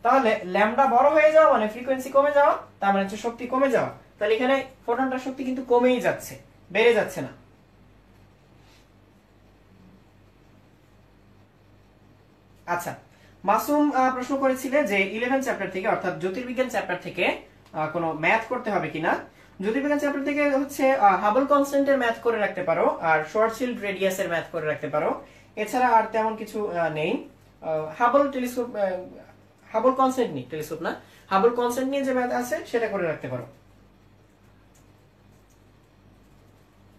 তাহলে ল্যামডা বড় হয়ে যাওয়া মানে ফ্রিকোয়েন্সি কমে যাওয়া, তার মানে হচ্ছে শক্তি কমে যাওয়া। তাহলে এখানে ফোটনটার শক্তি কিন্তু কমেই যাচ্ছে, বেড়ে যাচ্ছে না। আচ্ছা, মাসুম প্রশ্ন করেছিলে যে 11 চ্যাপ্টার থেকে অর্থাৎ জ্যোতির্বিজ্ঞান চ্যাপ্টার থেকে কোনো ম্যাথ করতে হবে কিনা। জ্যোতির্বিজ্ঞান চ্যাপ্টার থেকে হচ্ছে হাবল কনস্ট্যান্টের ম্যাথ করে রাখতে পারো, আর শর্টশিল্ড রেডিয়াসের ম্যাথ করে রাখতে পারো। এছাড়া আর তেমন কিছু নেই। হাবল টেলিস্কোপ, হাবল কনস্ট্যান্ট নেই, টেলিস্কোপ না, হাবল কনস্ট্যান্ট নিয়ে যে ম্যাথ আছে সেটা করে রাখতে পারো।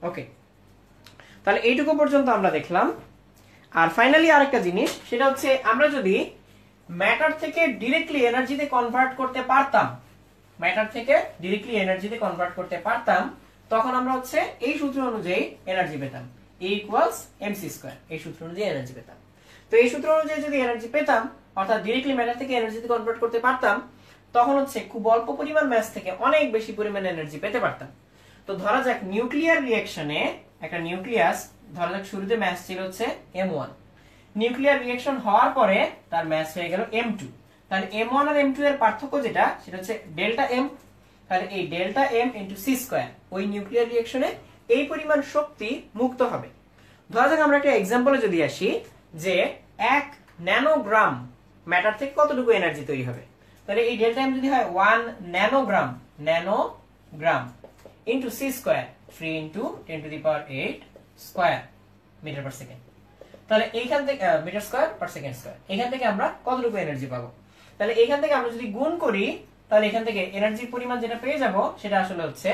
ওকে, তাহলে এইটুকু পর্যন্ত আমরা দেখলাম। আর ফাইনালি আরেকটা জিনিস, সেটা হচ্ছে আমরা যদি ম্যাটার থেকে ডিরেক্টলি এনার্জিতে কনভার্ট করতে পারতাম, ম্যাটার থেকে ডিরেক্টলি এনার্জিতে কনভার্ট করতে পারতাম, তখন আমরা হচ্ছে এই সূত্র অনুযায়ী এনার্জি পেতাম, E ইকুয়ালস mc²। এই সূত্র অনুযায়ী এনার্জি পেতাম। তো এই সূত্র অনুযায়ী যদি এনার্জি পেতাম, অর্থাৎ ডিরেক্টলি ম্যাটার থেকে এনার্জিতে কনভার্ট করতে পারতাম, তখন হচ্ছে খুব অল্প পরিমাণ ম্যাস থেকে অনেক বেশি পরিমাণ এনার্জি পেতে পারতাম। তো ধরা যাক নিউক্লিয়ার রিঅ্যাকশনে একটা নিউক্লিয়াস, ধরা যাক শুরুতে ম্যাস ছিল হচ্ছে m1, নিউক্লিয়ার রিঅ্যাকশন হওয়ার পরে তার ম্যাস হয়ে গেল m2। তাহলে m1 আর m2 এর পার্থক্য যেটা, সেটা হচ্ছে ডেল্টা m। তাহলে এই ডেল্টা m ইনটু c², ওই নিউক্লিয়ার রিঅ্যাকশনে এই পরিমাণ শক্তি মুক্ত হবে। ধরা যাক আমরা একটা एग्जांपले যদি আসি যে 1 ন্যানোগ্রাম ম্যাটার থেকে কতটুকু এনার্জি তৈরি হবে, তাহলে এই ডেল্টা m যদি হয় 1 nanogram into c², 3 into 10 to the power 8 square metre per second. তাহলে এইখান থেকে metre square per second square, এখান থেকে আমরা কতটুকু এনার্জি পাবো। তাহলে এখান থেকে আমরা যদি গুণ করি, তাহলে এখান থেকে এনার্জির পরিমাণ যেটা পেয়ে যাব সেটা আসলে হচ্ছে,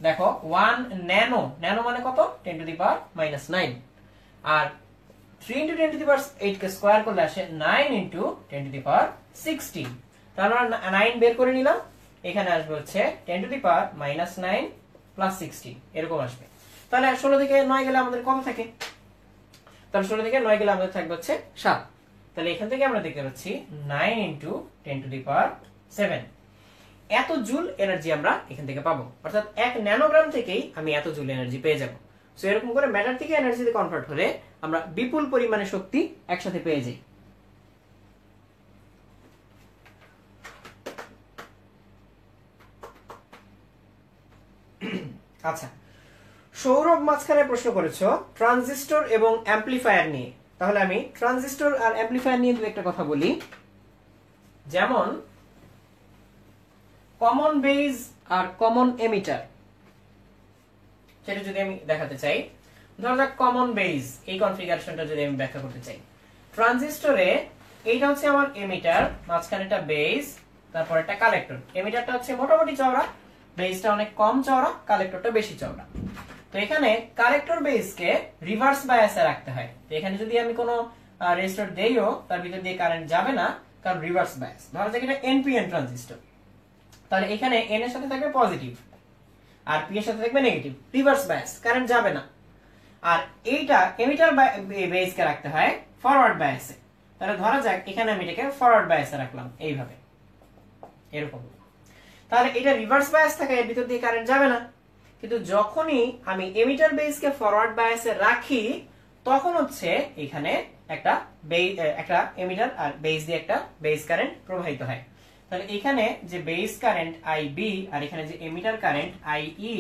দেখো 1 ন্যানো, ন্যানো মানে কত, 10 টু দি পাওয়ার -9, আর 3 ইনটু 10 টু দি পাওয়ার 8 কে স্কয়ার করলে আসে 9 ইনটু 10 টু দি পাওয়ার 16। তাহলে আমরা 9 বের করে নিলাম, এখানে আসবে হচ্ছে 10 টু দি পাওয়ার -9 প্লাস 16, এরকম আসবে। তাহলে 16 থেকে 9 গেলে আমাদের কত থাকে, তাহলে 16 থেকে 9 গেলে আমাদের থাকবে হচ্ছে 7। তাহলে এখান থেকে আমরা দেখতে পাচ্ছি 9 ইনটু 10 টু দি পাওয়ার 7 এত জুল এনার্জি আমরা এখান থেকে পাবো, অর্থাৎ 1 ন্যানোগ্রাম থেকেই আমি এত জুল এনার্জি পেয়ে যাব। সো এরকম করে ম্যাটার থেকে এনার্জিতে কনভার্ট হলে আমরা বিপুল পরিমাণে শক্তি একসাথে পেয়ে যাই। আচ্ছা, সৌরভ মাঝখানে প্রশ্ন করেছো ট্রানজিস্টর এবং অ্যামপ্লিফায়ার নিয়ে। তাহলে আমি ট্রানজিস্টর আর অ্যামপ্লিফায়ার নিয়ে দুই একটা কথা বলি। যেমন কমন বেজ আর কমন এমিটার, সেটা যদি আমি দেখাতে চাই, ধরা যাক কমন বেজ, এই কনফিগারেশনটা যদি আমি ব্যাখ্যা করতে চাই, ট্রানজিস্টরে এইটা হচ্ছে আমার এমিটার, মাঝখানে একটা বেজ, তারপর একটা কালেক্টর। এমিটারটা হচ্ছে মোটামুটি চওড়া, বেজটা অনেক কম চওড়া, কালেক্টরটা বেশি চওড়া। তো এখানে কালেক্টর বেজকে রিভার্স বায়াসে রাখতে হয়। তো এখানে যদি আমি কোনো রেজিস্টার দেইও তার ভিতর দিয়ে কারেন্ট যাবে না, কারণ রিভার্স বায়াস। ধরা যাক এটা এনপিএন ট্রানজিস্টর, তাহলে এখানে এন এর সাথে থাকবে পজিটিভ আর পি এর সাথে থাকবে নেগেটিভ, রিভার্স বায়াস, কারেন্ট যাবে না। আর এইটা এমিটার বেসকে রাখতে হয় ফরওয়ার্ড বায়াসে, তাহলে ধরা যাক এখানে আমি এটাকে ফরওয়ার্ড বায়াসে রাখলাম এইভাবে, এরকম। তাহলে এটা রিভার্স বায়াস থাকে, এর ভিতর দিয়ে কারেন্ট যাবে না। কিন্তু যখনই আমি এমিটার বেসকে ফরওয়ার্ড বায়াসে রাখি তখন হচ্ছে এখানে একটা এমিটার আর বেস দিয়ে একটা বেস কারেন্ট প্রবাহিত হয়। তাহলে এখানে যে বেস কারেন্ট আইবি আর এখানে যে এমিটার কারেন্ট আইই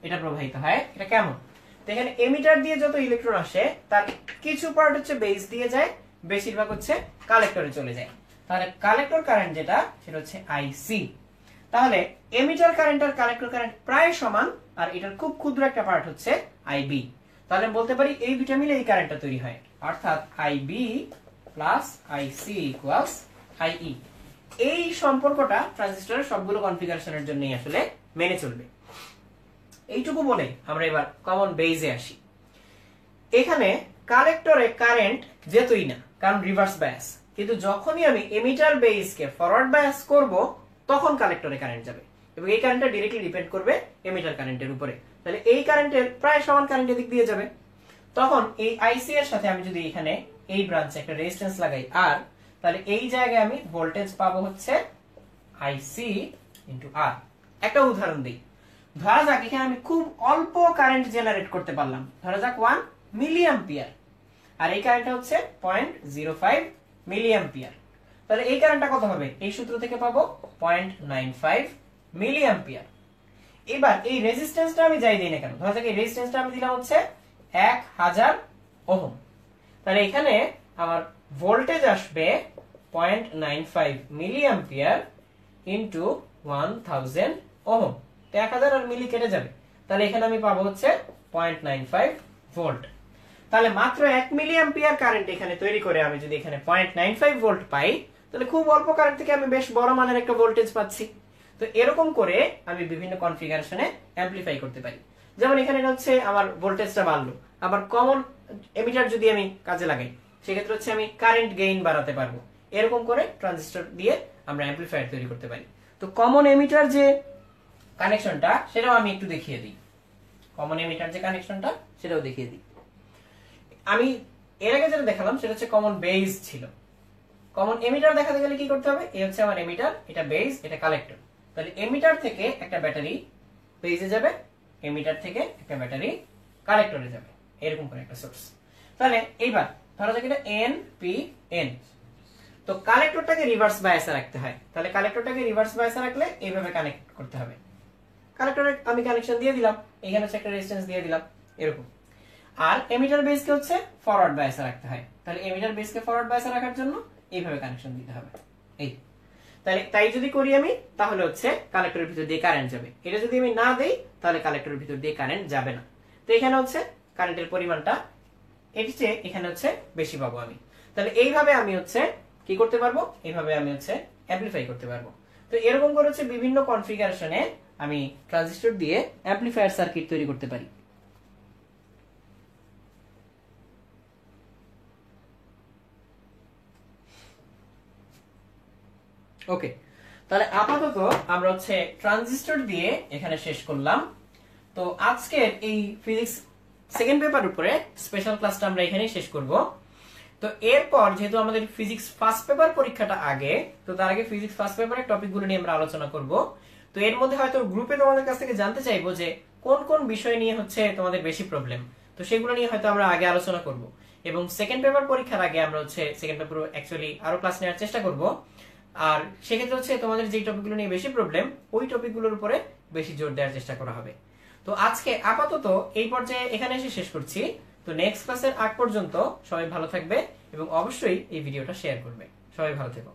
এটা প্রবাহিত হয়। এটা কেমন? তো এখানে এমিটার দিয়ে যত ইলেকট্রন আসে তার কিছু পার্ট হচ্ছে বেস দিয়ে যায়, বেশিরভাগ হচ্ছে কালেক্টরে চলে যায়। তাহলে কালেক্টর কারেন্ট যেটা সেটা হচ্ছে আইসি। তাহলে এমিটার কারেন্ট আর কালেক্টর কারেন্ট প্রায় সমান, আর এটার খুব ক্ষুদ্র একটা পার্ট হচ্ছে আইবি। তাহলে বলতে পারি এই দুটো মিলে এই কারেন্টটা তৈরি হয়, অর্থাৎ IB plus IC equals IE. এই সম্পর্কটা ট্রানজিস্টরের সবগুলো কনফিগারেশনের জন্যই আসলে মেনে চলবে। এইটুকু বলে আমরা এবার কমন বেজে আসি। এখানে কালেক্টরে কারেন্ট যেতই না, কারণ রিভার্স বায়াস, কিন্তু যখনই আমি এমিটার বেসকে ফরওয়ার্ড বায়াস করব তখন কালেক্টরে কারেন্ট যাবে, এবং এই কারেন্টটা ডিরেক্টলি ডিপেন্ড করবে এমিটার কারেন্টের উপরে। তাহলে এই কারেন্টের প্রায় সমান কারেন্ট এদিক দিয়ে যাবে। তখন এই আইসি এর সাথে আমি যদি এখানে এই ব্রাঞ্চে একটা রেজিস্ট্যান্স লাগাই আর, তাহলে এই জায়গায় আমি ভোল্টেজ পাবো হচ্ছে আইসি ইনটু আর। একটা উদাহরণ দিই, ধরা যাক এখানে আমি খুব অল্প কারেন্ট জেনারেট করতে পারলাম, ধরা যাক 1 মিলি অ্যাম্পিয়ার, আর এই কারেন্টটা হচ্ছে 0.05 মিলি অ্যাম্পিয়ার। তাহলে এই কারেন্টটা কত হবে? এই সূত্র থেকে পাবো 0.95 মিলি অ্যাম্পিয়ার। এবার এই রেজিস্ট্যান্সটা আমি যাই দিই না কেন, ধরা যাক এই রেজিস্ট্যান্সটা আমি দিলাম হচ্ছে 1000 ওহম। তাহলে এখানে আমার ভোল্টেজ আসবে 0.95 মিলি অ্যাম্পিয়ার ইনটু 1000 ওহম। 1000 আর মিলি কেটে যাবে, তাহলে এখানে আমি পাবো হচ্ছে 0.95 ভোল্ট। তাহলে মাত্র 1 মিলি অ্যাম্পিয়ার কারেন্ট এখানে তৈরি করে আমি যদি এখানে 0.95 ভোল্ট পাই, তাহলে খুব অল্প কারেন্ট থেকে আমি বেশ বড় মানের একটা ভোল্টেজ পাচ্ছি। তো এরকম করে আমি বিভিন্ন কনফিগারেশনে অ্যামপ্লিফাই করতে পারি। যেমন এখানে হচ্ছে আমার ভোল্টেজটা বাড়লো, আবার কমন এমিটার যদি আমি কাজে লাগাই সেক্ষেত্রে হচ্ছে আমি কারেন্ট গেইন বাড়াতে পারবো। এরকম করে ট্রানজিস্টর দিয়ে আমরা অ্যামপ্লিফায়ার তৈরি করতে পারি। তো কমন এমিটার যে কানেকশনটা সেটাও আমি একটু দেখিয়ে দিই। কমন এমিটার যে কানেকশনটা সেটাও দেখিয়ে দিই। আমি এর আগে যেটা দেখালাম সেটা হচ্ছে কমন বেস ছিল। কমন এমিটার দেখাতে গেলে কি করতে হবে? এই হচ্ছে আমার এমিটার, এটা বেস, এটা কালেক্টর। তাহলে এমিটার থেকে একটা ব্যাটারি বেসে যাবে, এমিটার থেকে একটা ব্যাটারি কালেক্টরে যাবে, এরকম করে একটা সোর্স। তাহলে এইবার ধরা যাক এটা এন পি এন। তো কালেক্টরটাকে রিভার্স বায়াসে রাখতে হয়, তাহলে কালেক্টরটাকে রিভার্স বায়াসে রাখলে এইভাবে কানেক্ট করতে হবে। কালেক্টরে আমি কানেকশন দিয়ে দিলাম, এখানে হচ্ছে একটা রেজিস্ট্যান্স দিয়ে দিলাম এরকম। আর এমিটার বেসকে হচ্ছে ফরওয়ার্ড বায়াসে রাখতে হয়, তাহলে এমিটার বেসকে ফরওয়ার্ড বায়াসে রাখার জন্য এইভাবে কানেকশন দিতে হবে। এই তাহলে তাই যদি করি আমি, তাহলে হচ্ছে কালেক্টরের ভিতর দিয়ে কারেন্ট যাবে। এটা যদি আমি না দেই তাহলে কালেক্টরের ভিতর দিয়ে কারেন্ট যাবে না। তো এখানে হচ্ছে কারেন্টের পরিমাণটা এর চেয়ে এখানে হচ্ছে বেশি পাবো আমি। তাহলে এইভাবে আমি হচ্ছে কি করতে পারবো? এইভাবে আমি হচ্ছে অ্যামপ্লিফাই করতে পারবো। তো এরকম করে হচ্ছে বিভিন্ন কনফিগারেশনে আমি ট্রানজিস্টর দিয়ে অ্যামপ্লিফায়ার সার্কিট তৈরি করতে পারি। ওকে, তাহলে আপাতত আমরা হচ্ছে ট্রানজিস্টর দিয়ে এখানে শেষ করলাম। তো আজকের এই ফিজিক্স সেকেন্ড পেপার উপরে স্পেশাল ক্লাসটা আমরা এখানেই শেষ করব। তো এরপর যেহেতু আমাদের ফিজিক্স ফার্স্ট পেপার পরীক্ষাটা আগে, তো তার আগে ফিজিক্স ফার্স্ট পেপারের টপিকগুলো নিয়ে আমরা আলোচনা করব। তো এর মধ্যে হয়তো গ্রুপে তোমাদের কাছ থেকে জানতে চাইবো যে কোন কোন বিষয় নিয়ে হচ্ছে তোমাদের বেশি প্রবলেম, তো সেগুলো নিয়ে হয়তো আমরা আগে আলোচনা করব। এবং সেকেন্ড পেপার পরীক্ষার আগে আমরা হচ্ছে সেকেন্ড পেপার অ্যাকচুয়ালি আরো ক্লাস নেওয়ার চেষ্টা করব। আর সেক্ষেত্রে হচ্ছে তোমাদের যে টপিকগুলো নিয়ে বেশি প্রবলেম ওই টপিকগুলোর উপরে বেশি জোর দেওয়ার চেষ্টা করা হবে। তো আজকে আপাতত এই পর্যায়ে এখানে এসে শেষ করছি। তো নেক্সট ক্লাসের আগ পর্যন্ত সবাই ভালো থাকবে এবং অবশ্যই এই ভিডিওটা শেয়ার করবে। সবাই ভালো থেকো।